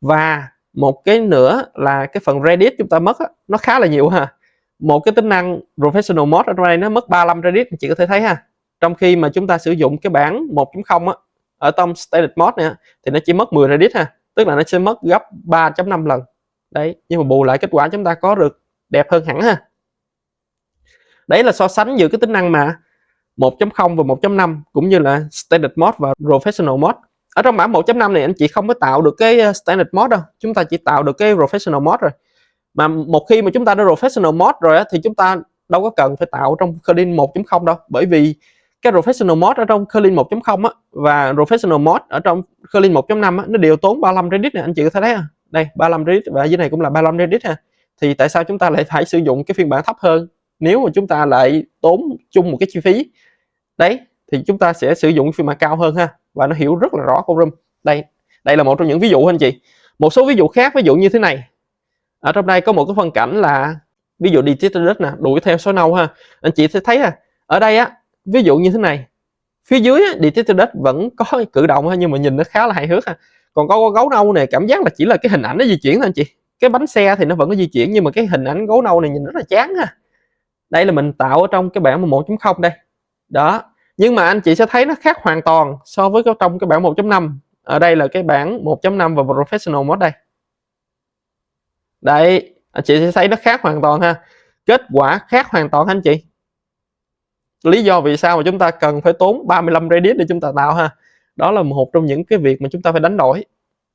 Và một cái nữa là cái phần Reddit chúng ta mất á, nó khá là nhiều ha. Một cái tính năng Professional Mode ở trong đây nó mất 35 Reddit, chị có thể thấy ha. Trong khi mà chúng ta sử dụng cái bản 1.0 á, ở trong Standard Mode này thì nó chỉ mất 10 Reddit ha, tức là nó sẽ mất gấp 3.5 lần. Đấy, nhưng mà bù lại kết quả chúng ta có được đẹp hơn hẳn ha. Đấy là so sánh giữa cái tính năng mà 1.0 và 1.5 cũng như là Standard Mode và Professional Mode. Ở trong bản 1.5 này anh chị không có tạo được cái Standard Mode đâu, chúng ta chỉ tạo được cái Professional Mode rồi. Mà một khi mà chúng ta đã Professional Mode rồi á, thì chúng ta đâu có cần phải tạo trong Curling 1.0 đâu, bởi vì cái Professional Mode ở trong Curling 1.0 á và Professional Mode ở trong Curling 1.5 á, nó đều tốn 35 Reddit này, anh chị có thể thấy không? Đây 35 Reddit và dưới này cũng là 35 Reddit ha. Thì tại sao chúng ta lại phải sử dụng cái phiên bản thấp hơn nếu mà chúng ta lại tốn chung một cái chi phí? Đấy, thì chúng ta sẽ sử dụng phiên bản cao hơn ha, và nó hiểu rất là rõ câu room. Đây là một trong những ví dụ anh chị. Một số ví dụ khác, ví dụ như thế này. Ở trong đây có một cái phân cảnh là ví dụ Detector Dust nè, đuổi theo sói nâu ha. Anh chị sẽ thấy ở đây á, ví dụ như thế này. Phía dưới á, Detector Dust vẫn có cử động ha, nhưng mà nhìn nó khá là hài hước ha. Còn có gấu nâu này cảm giác là chỉ là cái hình ảnh nó di chuyển thôi anh chị. Cái bánh xe thì nó vẫn có di chuyển, nhưng mà cái hình ảnh gấu nâu này nhìn rất là chán ha. Đây là mình tạo ở trong cái bản 1.0 đây. Đó. Nhưng mà anh chị sẽ thấy nó khác hoàn toàn so với trong cái bản 1.5. Ở đây là cái bản 1.5 và Professional Mode đây. Đấy, anh chị sẽ thấy nó khác hoàn toàn ha. Kết quả khác hoàn toàn anh chị. Lý do vì sao mà chúng ta cần phải tốn 35 Reddit để chúng ta tạo ha. Đó là một trong những cái việc mà chúng ta phải đánh đổi.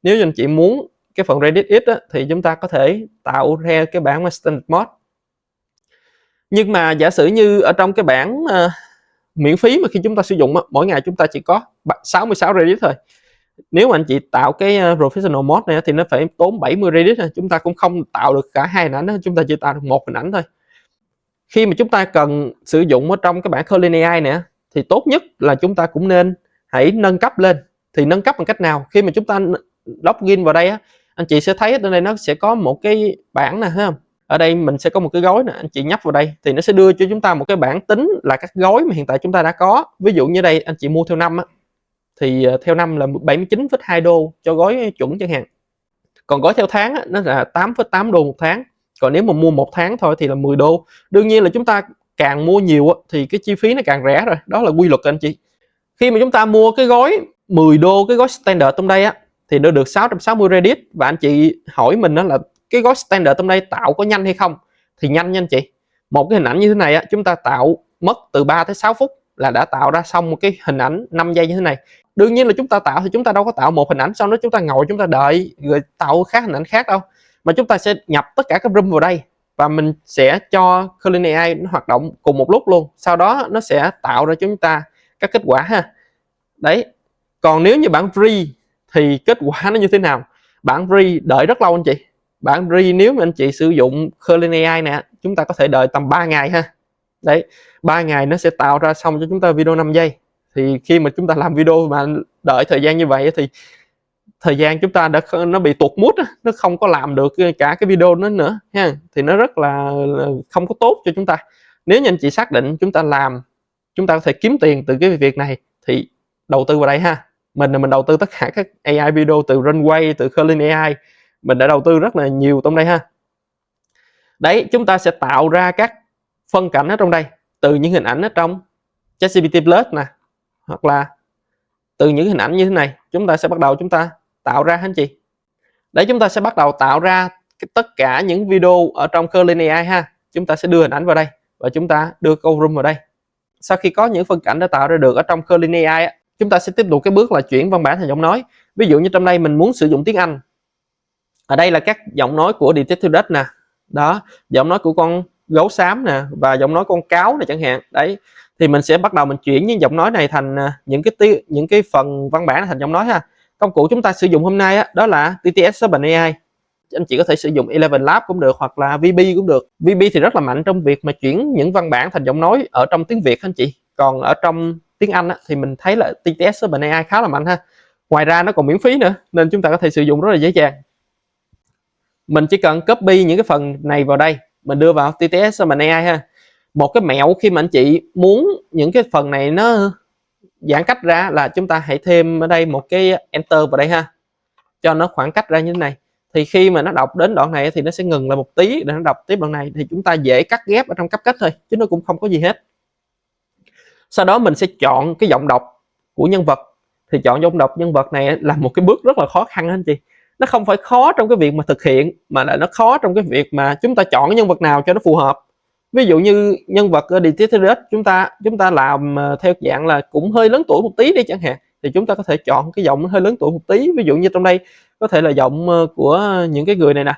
Nếu như anh chị muốn cái phần Reddit ít á, thì chúng ta có thể tạo ra cái bản Standard Mode. Nhưng mà giả sử như ở trong cái bản miễn phí mà khi chúng ta sử dụng á, mỗi ngày chúng ta chỉ có 66 Reddit thôi. Nếu mà anh chị tạo cái Professional Mode này thì nó phải tốn 70 Reddit thôi. Chúng ta cũng không tạo được cả hai hình ảnh đó, chúng ta chỉ tạo được một hình ảnh thôi. Khi mà chúng ta cần sử dụng ở trong cái bản Curling AI này thì tốt nhất là chúng ta cũng nên hãy nâng cấp lên. Thì nâng cấp bằng cách nào? Khi mà chúng ta login vào đây á, anh chị sẽ thấy ở đây nó sẽ có một cái bảng nè, thấy không? Ở đây mình sẽ có một cái gói nè, anh chị nhấp vào đây thì nó sẽ đưa cho chúng ta một cái bảng tính là các gói mà hiện tại chúng ta đã có. Ví dụ như đây anh chị mua theo năm á, thì theo năm là 79,2 đô cho gói chuẩn chẳng hạn. Còn gói theo tháng á, nó là 8,8 đô một tháng. Còn nếu mà mua một tháng thôi thì là 10 đô. Đương nhiên là chúng ta càng mua nhiều á, thì cái chi phí nó càng rẻ rồi. Đó là quy luật anh chị. Khi mà chúng ta mua cái gói 10 đô, cái gói standard trong đây á, thì nó được 660 Reddit. Và anh chị hỏi mình đó là cái gói standard trong đây tạo có nhanh hay không? Thì nhanh nha anh chị. Một cái hình ảnh như thế này á, chúng ta tạo mất từ 3 tới 6 phút là đã tạo ra xong một cái hình ảnh 5 giây như thế này. Đương nhiên là chúng ta tạo thì chúng ta đâu có tạo một hình ảnh sau đó chúng ta ngồi chúng ta đợi rồi tạo khác hình ảnh khác đâu, mà chúng ta sẽ nhập tất cả các room vào đây và mình sẽ cho Curling AI nó hoạt động cùng một lúc luôn, sau đó nó sẽ tạo ra cho chúng ta các kết quả ha. Đấy, còn nếu như bản free thì kết quả nó như thế nào? Bản free đợi rất lâu anh chị. Bản free nếu mà anh chị sử dụng Curling AI nè, chúng ta có thể đợi tầm 3 ngày ha. Đấy, 3 ngày nó sẽ tạo ra xong cho chúng ta video 5 giây. Thì khi mà chúng ta làm video mà đợi thời gian như vậy thì thời gian chúng ta nó bị tuột mút, nó không có làm được cả cái video nữa ha. Thì nó rất là không có tốt cho chúng ta. Nếu như anh chị xác định chúng ta làm, chúng ta có thể kiếm tiền từ cái việc này thì đầu tư vào đây ha. Mình đầu tư tất cả các AI video từ Runway, từ Curling AI, mình đã đầu tư rất là nhiều trong đây ha. Đấy, chúng ta sẽ tạo ra các phân cảnh ở trong đây từ những hình ảnh ở trong ChatGPT Plus nè, hoặc là từ những hình ảnh như thế này chúng ta sẽ bắt đầu chúng ta tạo ra anh chị. Đấy, chúng ta sẽ bắt đầu tạo ra tất cả những video ở trong Curling AI ha. Chúng ta sẽ đưa hình ảnh vào đây và chúng ta đưa câu room vào đây. Sau khi có những phân cảnh đã tạo ra được ở trong Curling AI, chúng ta sẽ tiếp tục cái bước là chuyển văn bản thành giọng nói. Ví dụ như trong đây mình muốn sử dụng tiếng Anh. Ở đây là các giọng nói của Detective Duck nè. Đó, giọng nói của con gấu xám nè và giọng nói con cáo này chẳng hạn. Đấy, thì mình sẽ bắt đầu mình chuyển những giọng nói này thành những cái phần văn bản thành giọng nói ha. Công cụ chúng ta sử dụng hôm nay á, đó là TTS OpenAI. Anh chị có thể sử dụng Eleven Lab cũng được hoặc là VB cũng được. VB thì rất là mạnh trong việc mà chuyển những văn bản thành giọng nói ở trong tiếng Việt anh chị. Còn ở trong tiếng Anh á, thì mình thấy là TTS OpenAI khá là mạnh ha. Ngoài ra nó còn miễn phí nữa nên chúng ta có thể sử dụng rất là dễ dàng. Mình chỉ cần copy những cái phần này vào đây, mình đưa vào TTS OpenAI ha. Một cái mẹo khi mà anh chị muốn những cái phần này nó giãn cách ra là chúng ta hãy thêm ở đây một cái enter vào đây ha, cho nó khoảng cách ra như thế này. Thì khi mà nó đọc đến đoạn này thì nó sẽ ngừng lại một tí để nó đọc tiếp đoạn này, thì chúng ta dễ cắt ghép ở trong CapCut thôi chứ nó cũng không có gì hết. Sau đó mình sẽ chọn cái giọng đọc của nhân vật. Thì chọn giọng đọc nhân vật này là một cái bước rất là khó khăn anh chị. Nó không phải khó trong cái việc mà thực hiện, mà là nó khó trong cái việc mà chúng ta chọn cái nhân vật nào cho nó phù hợp. Ví dụ như nhân vật ở Detective Duck chúng ta làm theo dạng là cũng hơi lớn tuổi một tí đi chẳng hạn, thì chúng ta có thể chọn cái giọng hơi lớn tuổi một tí. Ví dụ như trong đây có thể là giọng của những cái người này nè,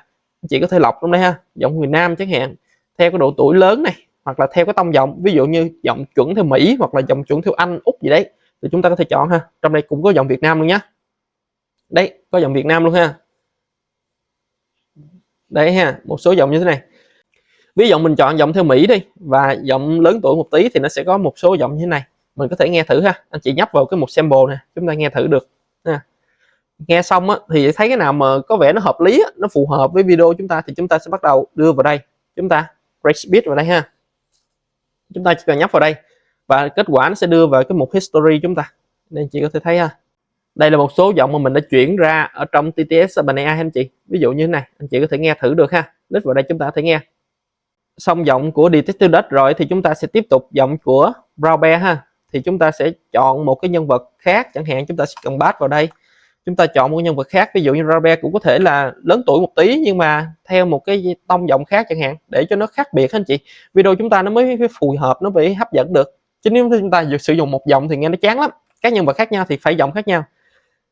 chị có thể lọc trong đây ha, giọng người nam chẳng hạn, theo cái độ tuổi lớn này, hoặc là theo cái tông giọng, ví dụ như giọng chuẩn theo Mỹ hoặc là giọng chuẩn theo Anh, Úc gì đấy, thì chúng ta có thể chọn ha. Trong đây cũng có giọng Việt Nam luôn nhá. Đấy, có giọng Việt Nam luôn ha. Đấy ha, một số giọng như thế này. Ví dụ mình chọn giọng theo Mỹ đi và giọng lớn tuổi một tí thì nó sẽ có một số giọng như thế này. Mình có thể nghe thử ha. Anh chị nhấp vào cái một sample nè, chúng ta nghe thử được. Nghe xong á, thì thấy cái nào mà có vẻ nó hợp lý, nó phù hợp với video chúng ta thì chúng ta sẽ bắt đầu đưa vào đây. Chúng ta raise speed vào đây ha. Chúng ta chỉ cần nhấp vào đây và kết quả nó sẽ đưa vào cái mục history chúng ta. Nên chị có thể thấy ha. Đây là một số giọng mà mình đã chuyển ra ở trong TTS OpenAI anh chị. Ví dụ như thế này, anh chị có thể nghe thử được ha. Click vào đây chúng ta có thể nghe. Xong giọng của Detective Duck rồi thì chúng ta sẽ tiếp tục giọng của Brown Bear ha. Thì chúng ta sẽ chọn một cái nhân vật khác, chẳng hạn chúng ta sẽ cần pass vào đây. chúng ta chọn một nhân vật khác, ví dụ như Robert cũng có thể là lớn tuổi một tí nhưng mà theo một cái tông giọng khác chẳng hạn, để cho nó khác biệt anh chị. Video chúng ta nó mới phù hợp, nó mới hấp dẫn được. Chứ nếu chúng ta sử dụng một giọng thì nghe nó chán lắm. Các nhân vật khác nhau thì phải giọng khác nhau.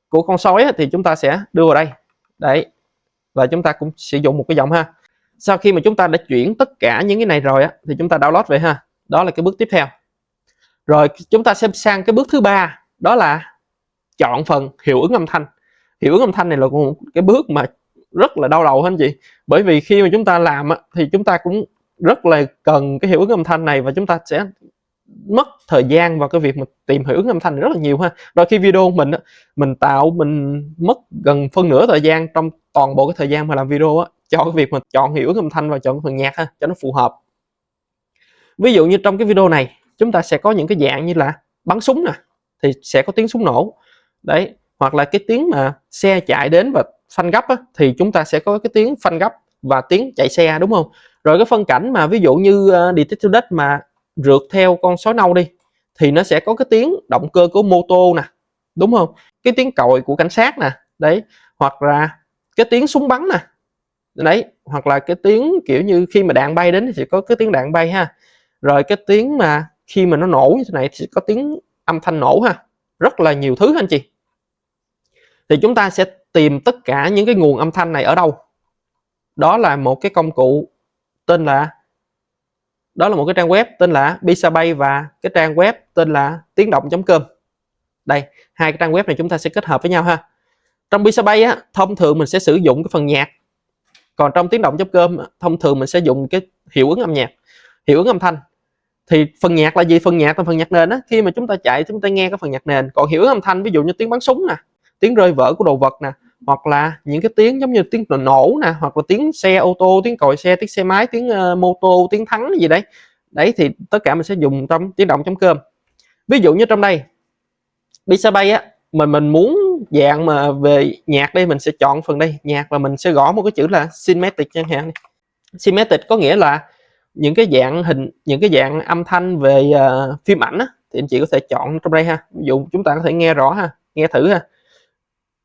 Của con sói thì chúng ta sẽ đưa vào đây. Đấy. Và chúng ta cũng sử dụng một cái giọng ha. Sau khi mà chúng ta đã chuyển tất cả những cái này rồi á, thì chúng ta download về ha. Đó là cái bước tiếp theo. Rồi chúng ta sẽ sang cái bước thứ 3, đó là chọn phần hiệu ứng âm thanh. Hiệu ứng âm thanh này là một cái bước mà rất là đau đầu anh chị. Bởi vì khi mà chúng ta làm á, thì chúng ta cũng rất là cần cái hiệu ứng âm thanh này, và chúng ta sẽ mất thời gian vào cái việc mà tìm hiệu ứng âm thanh rất là nhiều ha. Đôi khi video mình tạo mình mất gần phân nửa thời gian trong toàn bộ cái thời gian mà làm video á, cho cái việc mà chọn hiệu ứng âm thanh và chọn phần nhạc ha, cho nó phù hợp. Ví dụ như trong cái video này chúng ta sẽ có những cái dạng như là bắn súng nè, thì sẽ có tiếng súng nổ đấy, hoặc là cái tiếng mà xe chạy đến và phanh gấp á, thì chúng ta sẽ có cái tiếng phanh gấp và tiếng chạy xe, đúng không? Rồi cái phân cảnh mà ví dụ như Detective Death mà rượt theo con sói nâu đi, thì nó sẽ có cái tiếng động cơ của mô tô nè, đúng không? Cái tiếng còi của cảnh sát nè, đấy, hoặc là cái tiếng súng bắn nè, đấy, hoặc là cái tiếng kiểu như khi mà đạn bay đến thì sẽ có cái tiếng đạn bay ha. Rồi cái tiếng mà khi mà nó nổ như thế này thì có tiếng âm thanh nổ ha. Rất là nhiều thứ anh chị. Thì chúng ta sẽ tìm tất cả những cái nguồn âm thanh này ở đâu? Đó là một cái công cụ tên là, đó là một cái trang web tên là Pixabay và cái trang web tên là tiếng động.com. Đây, hai cái trang web này chúng ta sẽ kết hợp với nhau ha. Trong Pixabay á, thông thường mình sẽ sử dụng cái phần nhạc. Còn trong tiếng động.com thông thường mình sẽ dùng cái hiệu ứng âm nhạc, hiệu ứng âm thanh. Thì phần nhạc là gì? Phần nhạc là phần nhạc nền á, khi mà chúng ta chạy chúng ta nghe cái phần nhạc nền. Còn hiệu ứng âm thanh ví dụ như tiếng bắn súng nè, tiếng rơi vỡ của đồ vật nè, hoặc là những cái tiếng giống như tiếng nổ nè, hoặc là tiếng xe ô tô, tiếng còi xe, tiếng xe máy, tiếng mô tô, tiếng thắng gì đấy. Đấy thì tất cả mình sẽ dùng trong tiếng động.com. Ví dụ như trong đây Pixabay á, mình muốn dạng mà về nhạc đây, mình sẽ chọn phần đây nhạc và mình sẽ gõ một cái chữ là cinematic chẳng hạn. Cinematic có nghĩa là những cái dạng hình, những cái dạng âm thanh về phim ảnh á, thì anh chị có thể chọn trong đây ha. Ví dụ chúng ta có thể nghe rõ ha, nghe thử ha.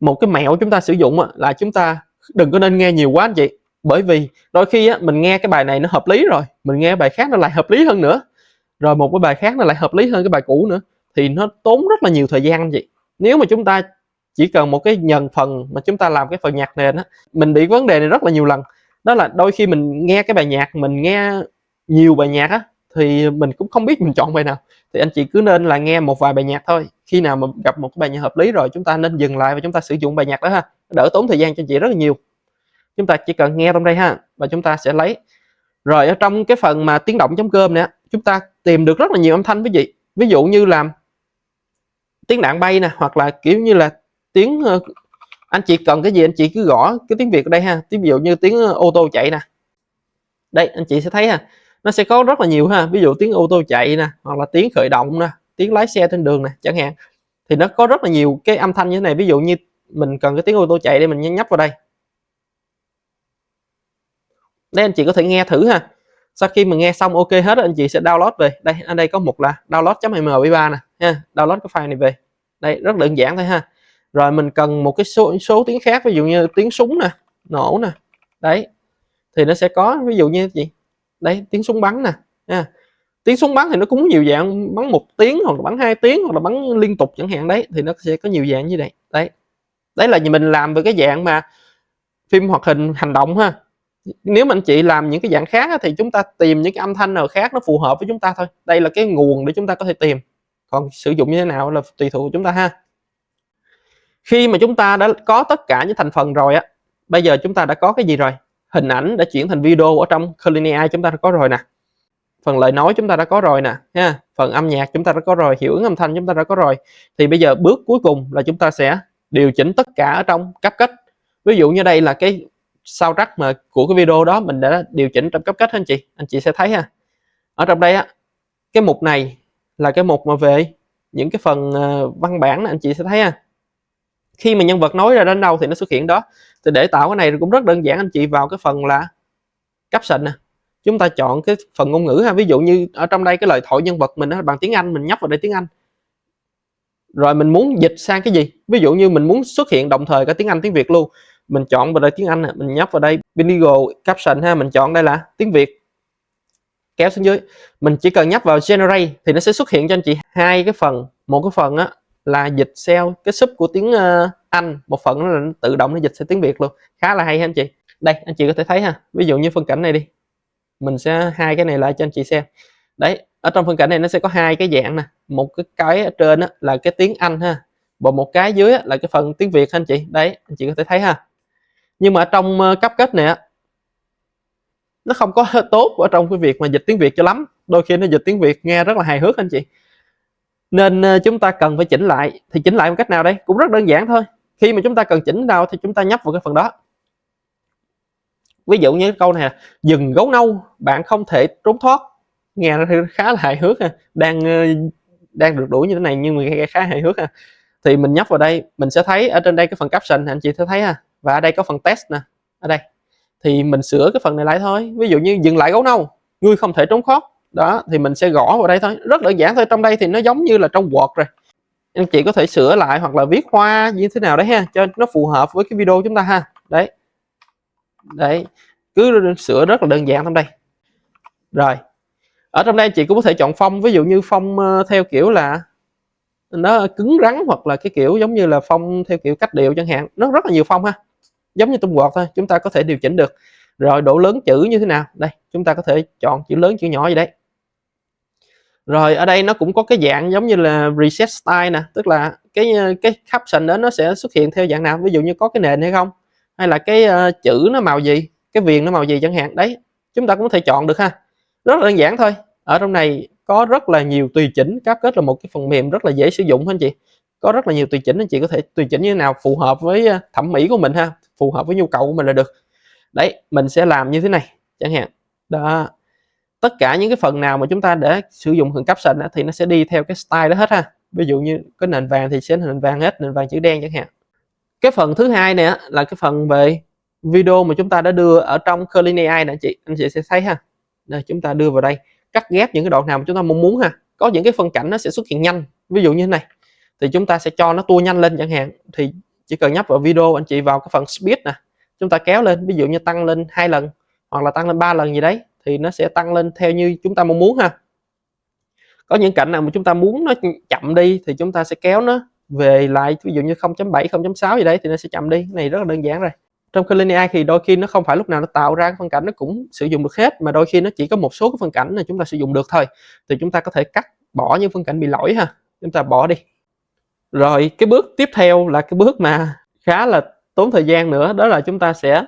Một cái mẹo chúng ta sử dụng á, là chúng ta đừng có nên nghe nhiều quá anh chị. Bởi vì đôi khi á, mình nghe cái bài này nó hợp lý rồi, mình nghe bài khác nó lại hợp lý hơn nữa, rồi một cái bài khác nó lại hợp lý hơn cái bài cũ nữa, thì nó tốn rất là nhiều thời gian anh chị. Nếu mà chúng ta chỉ cần một cái nhận phần mà chúng ta làm cái phần nhạc nền á, mình bị vấn đề này rất là nhiều lần. Đó là đôi khi mình nghe cái bài nhạc, mình nghe nhiều bài nhạc á, thì mình cũng không biết mình chọn bài nào. Thì anh chị cứ nên là nghe một vài bài nhạc thôi. Khi nào mà gặp một cái bài nhạc hợp lý rồi, chúng ta nên dừng lại và chúng ta sử dụng bài nhạc đó ha, đỡ tốn thời gian cho anh chị rất là nhiều. Chúng ta chỉ cần nghe trong đây ha, và chúng ta sẽ lấy. Rồi ở trong cái phần mà tiếng động.com nè, chúng ta tìm được rất là nhiều âm thanh quý vị. Ví dụ như là tiếng đạn bay nè, hoặc là kiểu như là tiếng, anh chị cần cái gì anh chị cứ gõ cái tiếng Việt ở đây ha. Ví dụ như tiếng ô tô chạy nè, đây anh chị sẽ thấy ha, nó sẽ có rất là nhiều ha. Ví dụ tiếng ô tô chạy nè, hoặc là tiếng khởi động nè, tiếng lái xe trên đường nè chẳng hạn. Thì nó có rất là nhiều cái âm thanh như thế này. Ví dụ như mình cần cái tiếng ô tô chạy đây, mình nhấp vào đây. Đây anh chị có thể nghe thử ha. Sau khi mà nghe xong ok hết, anh chị sẽ download về. Đây, ở đây có một là download.mp3 nè ha, download cái file này về. Đây, rất đơn giản thôi ha. Rồi mình cần một cái số tiếng khác, ví dụ như tiếng súng nè, nổ nè. Đấy. Thì nó sẽ có ví dụ như gì? Đấy, tiếng súng bắn nè ha. Tiếng súng bắn thì nó cũng nhiều dạng, bắn 1 tiếng hoặc là bắn 2 tiếng hoặc là bắn liên tục chẳng hạn. Đấy, thì nó sẽ có nhiều dạng như vậy. Đấy. Đấy là mình làm về cái dạng mà phim hoạt hình hành động ha. Nếu mà anh chị làm những cái dạng khác thì chúng ta tìm những cái âm thanh nào khác nó phù hợp với chúng ta thôi. Đây là cái nguồn để chúng ta có thể tìm. Còn sử dụng như thế nào là tùy thuộc chúng ta ha. Khi mà chúng ta đã có tất cả những thành phần rồi á, bây giờ chúng ta đã có cái gì rồi? Hình ảnh đã chuyển thành video ở trong Clean AI chúng ta đã có rồi nè. Phần lời nói chúng ta đã có rồi nè ha. Phần âm nhạc chúng ta đã có rồi, hiệu ứng âm thanh chúng ta đã có rồi. Thì bây giờ bước cuối cùng là chúng ta sẽ điều chỉnh tất cả ở trong CapCut. Ví dụ như đây là cái soundtrack mà của cái video đó mình đã điều chỉnh trong CapCut anh chị sẽ thấy ha. Ở trong đây á, cái mục này là cái mục mà về những cái phần văn bản này, anh chị sẽ thấy ha. Khi mà nhân vật nói ra đến đâu thì nó xuất hiện đó. Thì để tạo cái này cũng rất đơn giản, anh chị vào cái phần là caption nè, chúng ta chọn cái phần ngôn ngữ ha. Ví dụ như ở trong đây cái lời thoại nhân vật mình đó, bằng tiếng Anh, mình nhấp vào đây tiếng Anh. Rồi mình muốn dịch sang cái gì, ví dụ như mình muốn xuất hiện đồng thời cả tiếng Anh tiếng Việt luôn, mình chọn vào đây tiếng Anh, mình nhấp vào đây bilingual caption ha, mình chọn đây là tiếng Việt, kéo xuống dưới mình chỉ cần nhấp vào generate thì nó sẽ xuất hiện cho anh chị hai cái phần. Một cái phần á là dịch theo cái sub của tiếng Anh, một phần nó là tự động nó dịch sang tiếng Việt luôn, khá là hay ha anh chị. Đây anh chị có thể thấy ha, ví dụ như phân cảnh này đi, mình sẽ hai cái này lại cho anh chị xem. Đấy, ở trong phân cảnh này nó sẽ có hai cái dạng nè, một cái ở trên á là cái tiếng Anh ha, và một cái dưới á là cái phần tiếng Việt ha anh chị. Đấy, anh chị có thể thấy ha. Nhưng mà ở trong CapCut này á, nó không có tốt ở trong cái việc mà dịch tiếng Việt cho lắm, đôi khi nó dịch tiếng Việt nghe rất là hài hước anh chị, nên chúng ta cần phải chỉnh lại. Thì chỉnh lại một cách nào đây? Cũng rất đơn giản thôi. Khi mà chúng ta cần chỉnh đâu thì chúng ta nhấp vào cái phần đó. Ví dụ như câu này là dừng gấu nâu, bạn không thể trốn thoát, nghe nó khá là hài hước ha, đang được đuổi như thế này nhưng mà nghe khá hài hước ha. Thì mình nhấp vào đây, mình sẽ thấy ở trên đây cái phần caption anh chị sẽ thấy ha, và ở đây có phần text nè, ở đây thì mình sửa cái phần này lại thôi. Ví dụ như dừng lại gấu nâu, ngươi không thể trốn thoát, đó thì mình sẽ gõ vào đây thôi, rất đơn giản thôi. Trong đây thì nó giống như là trong Word rồi, anh chị có thể sửa lại hoặc là viết hoa như thế nào đấy ha, cho nó phù hợp với cái video chúng ta ha. Đấy, đấy, cứ sửa rất là đơn giản trong đây. Rồi ở trong đây anh chị cũng có thể chọn phông, ví dụ như phông theo kiểu là nó cứng rắn, hoặc là cái kiểu giống như là phông theo kiểu cách điệu chẳng hạn, nó rất là nhiều phông ha, giống như trong Word thôi, chúng ta có thể điều chỉnh được. Rồi độ lớn chữ như thế nào, đây chúng ta có thể chọn chữ lớn chữ nhỏ gì đấy. Rồi ở đây nó cũng có cái dạng giống như là reset style nè, tức là cái caption đó nó sẽ xuất hiện theo dạng nào, ví dụ như có cái nền hay không, hay là cái chữ nó màu gì, cái viền nó màu gì chẳng hạn. Đấy, chúng ta cũng có thể chọn được ha, rất là đơn giản thôi. Ở trong này có rất là nhiều tùy chỉnh. CapCut là một cái phần mềm rất là dễ sử dụng anh chị, có rất là nhiều tùy chỉnh, anh chị có thể tùy chỉnh như thế nào phù hợp với thẩm mỹ của mình ha, phù hợp với nhu cầu của mình là được. Đấy, mình sẽ làm như thế này chẳng hạn. Đó, tất cả những cái phần nào mà chúng ta để sử dụng phần caption thì nó sẽ đi theo cái style đó hết ha. Ví dụ như có nền vàng thì sẽ nền vàng hết, nền vàng chữ đen chẳng hạn. Cái phần thứ hai này là cái phần về video mà chúng ta đã đưa ở trong Curly AI nè anh chị sẽ thấy ha. Đây, chúng ta đưa vào đây, cắt ghép những cái đoạn nào mà chúng ta mong muốn ha. Có những cái phân cảnh nó sẽ xuất hiện nhanh, ví dụ như thế này thì chúng ta sẽ cho nó tua nhanh lên chẳng hạn, thì chỉ cần nhấp vào video, anh chị vào cái phần speed nè, chúng ta kéo lên, ví dụ như tăng lên 2 lần hoặc là tăng lên 3 lần gì đấy, thì nó sẽ tăng lên theo như chúng ta mong muốn ha. Có những cảnh nào mà chúng ta muốn nó chậm đi thì chúng ta sẽ kéo nó về lại, ví dụ như 0.7 0.6 gì đấy thì nó sẽ chậm đi. Cái này rất là đơn giản rồi. Trong Curly AI thì đôi khi nó không phải lúc nào nó tạo ra cái phân cảnh nó cũng sử dụng được hết, mà đôi khi nó chỉ có một số cái phân cảnh là chúng ta sử dụng được thôi, thì chúng ta có thể cắt bỏ những phân cảnh bị lỗi ha, chúng ta bỏ đi. Rồi cái bước tiếp theo là cái bước mà khá là tốn thời gian nữa, đó là chúng ta sẽ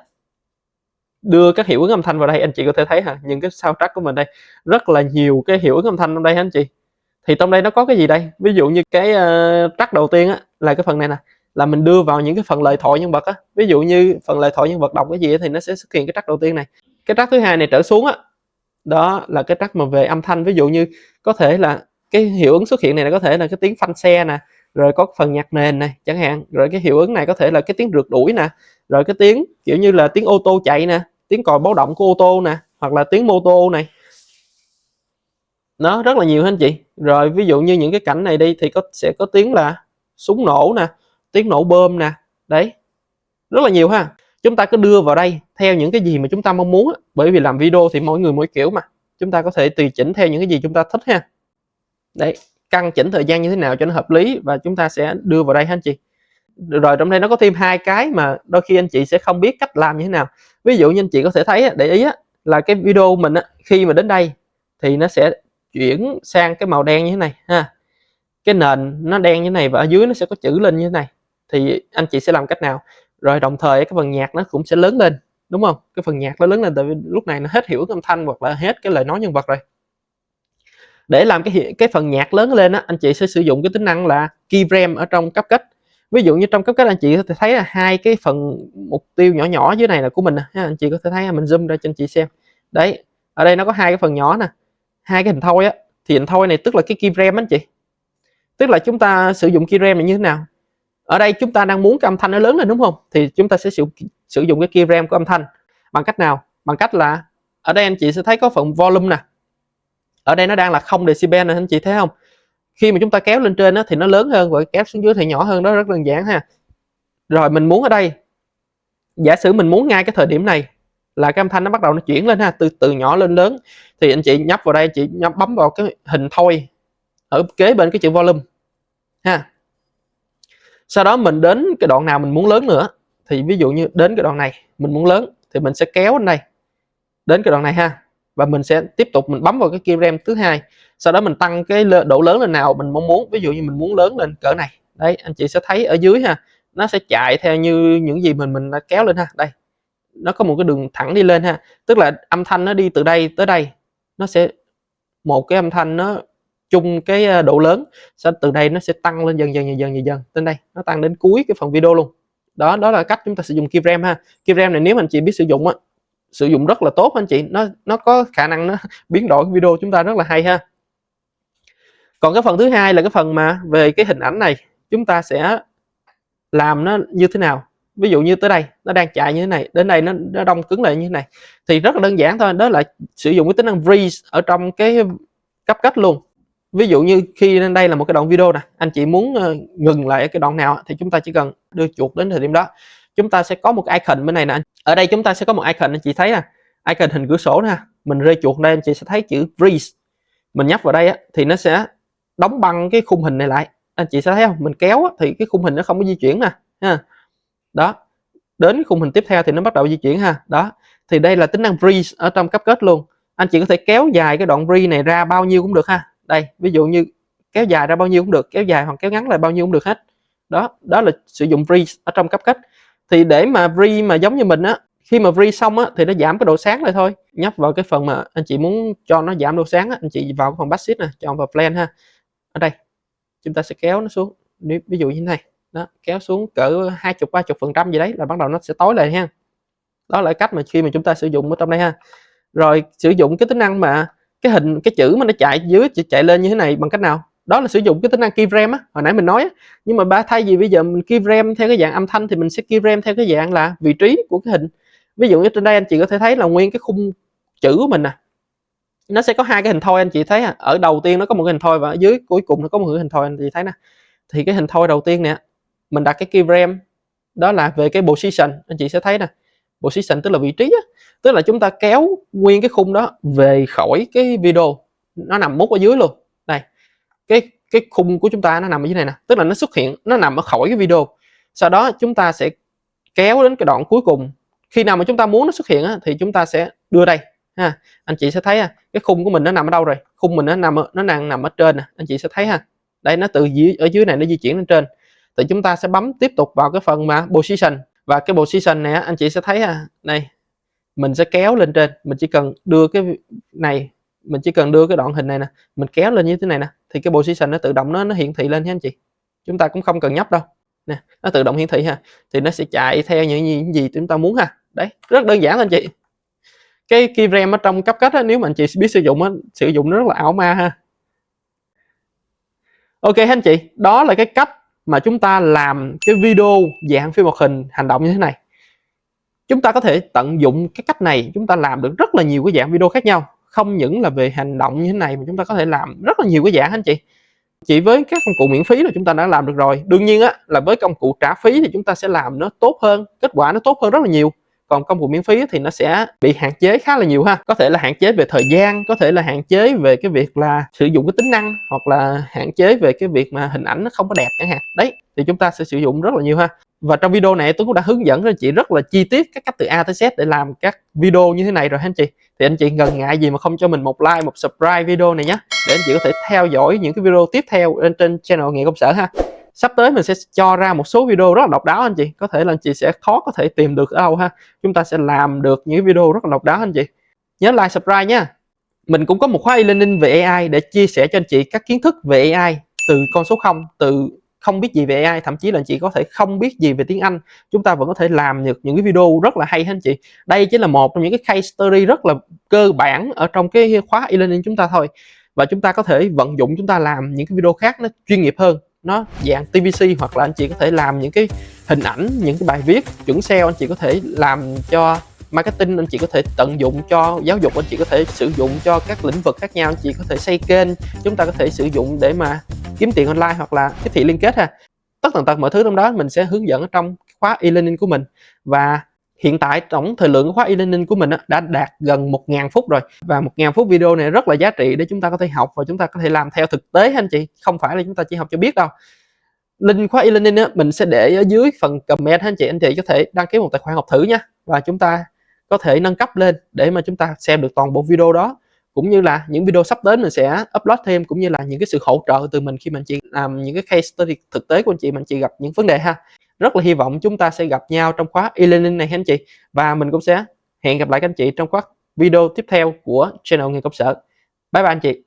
đưa các hiệu ứng âm thanh vào đây. Anh chị có thể thấy ha, những cái soundtrack của mình đây rất là nhiều cái hiệu ứng âm thanh trong đây ha anh chị. Thì trong đây nó có cái gì đây, ví dụ như cái track đầu tiên á là cái phần này nè, là mình đưa vào những cái phần lời thoại nhân vật á. Ví dụ như phần lời thoại nhân vật đọc cái gì thì nó sẽ xuất hiện cái track đầu tiên này. Cái track thứ hai này trở xuống á, đó là cái track mà về âm thanh. Ví dụ như có thể là cái hiệu ứng xuất hiện này có thể là cái tiếng phanh xe nè, rồi có phần nhạc nền này chẳng hạn, rồi cái hiệu ứng này có thể là cái tiếng rượt đuổi nè, rồi cái tiếng kiểu như là tiếng ô tô chạy nè, tiếng còi báo động của ô tô nè, hoặc là tiếng mô tô này. Nó rất là nhiều anh chị. Rồi ví dụ như những cái cảnh này đi thì sẽ có tiếng là súng nổ nè, tiếng nổ bơm nè. Đấy, rất là nhiều ha. Chúng ta cứ đưa vào đây theo những cái gì mà chúng ta mong muốn á. Bởi vì làm video thì mỗi người mỗi kiểu mà, chúng ta có thể tùy chỉnh theo những cái gì chúng ta thích ha. Đấy, căn chỉnh thời gian như thế nào cho nó hợp lý và chúng ta sẽ đưa vào đây ha anh chị. Rồi trong đây nó có thêm hai cái mà đôi khi anh chị sẽ không biết cách làm như thế nào. Ví dụ như anh chị có thể thấy, để ý là cái video mình khi mà đến đây thì nó sẽ chuyển sang cái màu đen như thế này ha. Cái nền nó đen như thế này và ở dưới nó sẽ có chữ lên như thế này. Thì anh chị sẽ làm cách nào? Rồi đồng thời cái phần nhạc nó cũng sẽ lớn lên, đúng không? Cái phần nhạc nó lớn lên tại vì lúc này nó hết hiệu ứng âm thanh hoặc là hết cái lời nói nhân vật rồi. Để làm cái phần nhạc lớn lên anh chị sẽ sử dụng cái tính năng là keyframe ở trong CapCut. Ví dụ như trong CapCut anh chị có thể thấy là hai cái phần mục tiêu nhỏ nhỏ dưới này là của mình nè, anh chị có thể thấy, mình zoom ra cho anh chị xem. Đấy, ở đây nó có hai cái phần nhỏ nè, hai cái hình thoi á, thì hình thoi này tức là cái keyframe anh chị. Tức là chúng ta sử dụng keyframe này như thế nào? Ở đây chúng ta đang muốn cái âm thanh nó lớn lên đúng không? Thì chúng ta sẽ sử dụng cái keyframe của âm thanh bằng cách nào? Bằng cách là ở đây anh chị sẽ thấy có phần volume nè. Ở đây nó đang là 0 decibel nè anh chị thấy không? khi mà chúng ta kéo lên trên á, thì nó lớn hơn và kéo xuống dưới thì nhỏ hơn, đó rất đơn giản ha. Rồi mình muốn ở đây, giả sử mình muốn ngay cái thời điểm này là cái âm thanh nó bắt đầu nó chuyển lên ha, từ nhỏ lên lớn, thì anh chị nhấp vào đây, chị bấm vào cái hình thôi ở kế bên cái chữ volume ha. Sau đó mình đến cái đoạn nào mình muốn lớn nữa, thì ví dụ như đến cái đoạn này mình muốn lớn thì mình sẽ kéo lên đây đến cái đoạn này ha, và mình sẽ tiếp tục mình bấm vào cái keyframe thứ hai. Sau đó mình tăng cái độ lớn lên nào mình mong muốn, ví dụ như mình muốn lớn lên cỡ này, đấy anh chị sẽ thấy ở dưới ha, nó sẽ chạy theo như những gì mình đã kéo lên ha. Đây nó có một cái đường thẳng đi lên ha, tức là âm thanh nó đi từ đây tới đây, nó sẽ một cái âm thanh nó chung cái độ lớn, sau từ đây nó sẽ tăng lên dần dần đến đây, nó tăng đến cuối cái phần video luôn. Đó là cách chúng ta sử dụng keyframe ha. Keyframe này nếu mà anh chị biết sử dụng á, sử dụng rất là tốt anh chị, nó có khả năng nó biến đổi cái video chúng ta rất là hay ha. Còn cái phần thứ hai là cái phần mà về cái hình ảnh này, chúng ta sẽ làm nó như thế nào. Ví dụ như tới đây nó đang chạy như thế này, đến đây nó đông cứng lại như thế này, thì rất là đơn giản thôi, đó là sử dụng cái tính năng freeze ở trong cái cấp cách luôn. Ví dụ như khi lên đây là một cái đoạn video nè, anh chị muốn ngừng lại cái đoạn nào thì chúng ta chỉ cần đưa chuột đến thời điểm đó, chúng ta sẽ có một cái icon bên này nè. Ở đây chúng ta sẽ có một icon, anh chị thấy nè, icon hình cửa sổ nè, mình rơi chuột đây anh chị sẽ thấy chữ freeze, mình nhấp vào đây á, thì nó sẽ đóng băng cái khung hình này lại. Anh chị sẽ thấy không, mình kéo á, thì cái khung hình nó không có di chuyển nè ha. Đó, đến cái khung hình tiếp theo thì nó bắt đầu di chuyển ha. Đó, thì đây là tính năng freeze ở trong CapCut luôn. Anh chị có thể kéo dài cái đoạn freeze này ra bao nhiêu cũng được ha. Đây, ví dụ như kéo dài ra bao nhiêu cũng được, kéo dài hoặc kéo ngắn lại bao nhiêu cũng được hết. Đó là sử dụng freeze ở trong CapCut. Thì để mà freeze mà giống như mình á, khi mà freeze xong á thì nó giảm cái độ sáng lại thôi. Nhấp vào cái phần mà anh chị muốn cho nó giảm độ sáng á, anh chị vào cái phần backseat nè, chọn vào blend ha. Ở đây chúng ta sẽ kéo nó xuống, ví dụ như thế này. Đó, kéo xuống cỡ 20-30% gì đấy là bắt đầu nó sẽ tối lại ha. Đó là cách mà khi mà chúng ta sử dụng ở trong đây ha. Rồi sử dụng cái tính năng mà cái chữ mà nó chạy dưới chạy lên như thế này bằng cách nào? Đó là sử dụng cái tính năng keyframe á, hồi nãy mình nói á. Nhưng mà thay vì bây giờ mình keyframe theo cái dạng âm thanh thì mình sẽ keyframe theo cái dạng là vị trí của cái hình. Ví dụ như trên đây anh chị có thể thấy là nguyên cái khung chữ của mình nè, nó sẽ có hai cái hình thoi, anh chị thấy à? Ở đầu tiên nó có một cái hình thoi và ở dưới cuối cùng nó có một cái hình thoi, anh chị thấy nè. Thì cái hình thoi đầu tiên nè, mình đặt cái keyframe đó là về cái position, anh chị sẽ thấy nè, position tức là vị trí á, tức là chúng ta kéo nguyên cái khung đó về khỏi cái video, nó nằm mút ở dưới luôn. Đây, cái khung của chúng ta nó nằm ở dưới này nè, tức là nó xuất hiện, nó nằm ở khỏi cái video. Sau đó chúng ta sẽ kéo đến cái đoạn cuối cùng, khi nào mà chúng ta muốn nó xuất hiện á, thì chúng ta sẽ đưa đây ha. Anh chị sẽ thấy cái khung của mình nó nằm ở đâu rồi, khung mình nó đang nằm ở trên nè, anh chị sẽ thấy ha. Đây, nó từ ở dưới này nó di chuyển lên trên, thì chúng ta sẽ bấm tiếp tục vào cái phần mà position, và cái position này anh chị sẽ thấy này, mình sẽ kéo lên trên, mình chỉ cần đưa cái này, mình chỉ cần đưa cái đoạn hình này nè, mình kéo lên như thế này nè, thì cái position nó tự động nó hiển thị lên nha anh chị. Chúng ta cũng không cần nhấp đâu nè, nó tự động hiển thị ha, thì nó sẽ chạy theo những gì chúng ta muốn ha. Đấy, rất đơn giản anh chị. Cái keyframe ở trong CapCut á, nếu mà anh chị biết sử dụng á, sử dụng nó rất là ảo ma ha. Ok anh chị, đó là cái cách mà chúng ta làm cái video dạng phim hoạt hình hành động như thế này. Chúng ta có thể tận dụng cái cách này, chúng ta làm được rất là nhiều cái dạng video khác nhau. Không những là về hành động như thế này mà chúng ta có thể làm rất là nhiều cái dạng anh chị. Chỉ với các công cụ miễn phí là chúng ta đã làm được rồi. Đương nhiên á, là với công cụ trả phí thì chúng ta sẽ làm nó tốt hơn, kết quả nó tốt hơn rất là nhiều. Còn công cụ miễn phí thì nó sẽ bị hạn chế khá là nhiều ha. Có thể là hạn chế về thời gian, có thể là hạn chế về cái việc là sử dụng cái tính năng, hoặc là hạn chế về cái việc mà hình ảnh nó không có đẹp chẳng hạn. Đấy, thì chúng ta sẽ sử dụng rất là nhiều ha. Và trong video này tôi cũng đã hướng dẫn cho anh chị rất là chi tiết các cách từ A tới Z để làm các video như thế này rồi anh chị. Thì anh chị ngần ngại gì mà không cho mình một like, một subscribe video này nhé, để anh chị có thể theo dõi những cái video tiếp theo trên channel Nghề Công Sở ha. Sắp tới mình sẽ cho ra một số video rất là độc đáo anh chị, có thể là anh chị sẽ khó có thể tìm được ở đâu ha. Chúng ta sẽ làm được những video rất là độc đáo anh chị. Nhớ like, subscribe nha. Mình cũng có một khóa e-learning về AI để chia sẻ cho anh chị các kiến thức về AI từ con số 0, từ không biết gì về AI, thậm chí là anh chị có thể không biết gì về tiếng Anh, chúng ta vẫn có thể làm được những cái video rất là hay anh chị. Đây chỉ là một trong những cái case study rất là cơ bản ở trong cái khóa e-learning chúng ta thôi, và chúng ta có thể vận dụng chúng ta làm những cái video khác nó chuyên nghiệp hơn, nó dạng TVC, hoặc là anh chị có thể làm những cái hình ảnh, những cái bài viết chuẩn SEO, anh chị có thể làm cho marketing, anh chị có thể tận dụng cho giáo dục, anh chị có thể sử dụng cho các lĩnh vực khác nhau, anh chị có thể xây kênh, chúng ta có thể sử dụng để mà kiếm tiền online hoặc là tiếp thị liên kết ha. Tất tần tật mọi thứ trong đó mình sẽ hướng dẫn ở trong khóa e-learning của mình. Và hiện tại tổng thời lượng của khóa e-learning của mình đã đạt gần 1.000 phút rồi. Và 1.000 phút video này rất là giá trị để chúng ta có thể học và chúng ta có thể làm theo thực tế anh chị. Không phải là chúng ta chỉ học cho biết đâu. Link khóa e-learning mình sẽ để ở dưới phần comment anh chị có thể đăng ký một tài khoản học thử nha. Và chúng ta có thể nâng cấp lên để mà chúng ta xem được toàn bộ video đó. Cũng như là những video sắp đến mình sẽ upload thêm, cũng như là những cái sự hỗ trợ từ mình khi mà anh chị làm những cái case study thực tế của anh chị gặp những vấn đề ha. Rất là hy vọng chúng ta sẽ gặp nhau trong khóa e-learning này anh chị. Và mình cũng sẽ hẹn gặp lại các anh chị trong khóa video tiếp theo của channel Nghề Công Sở. Bye bye anh chị.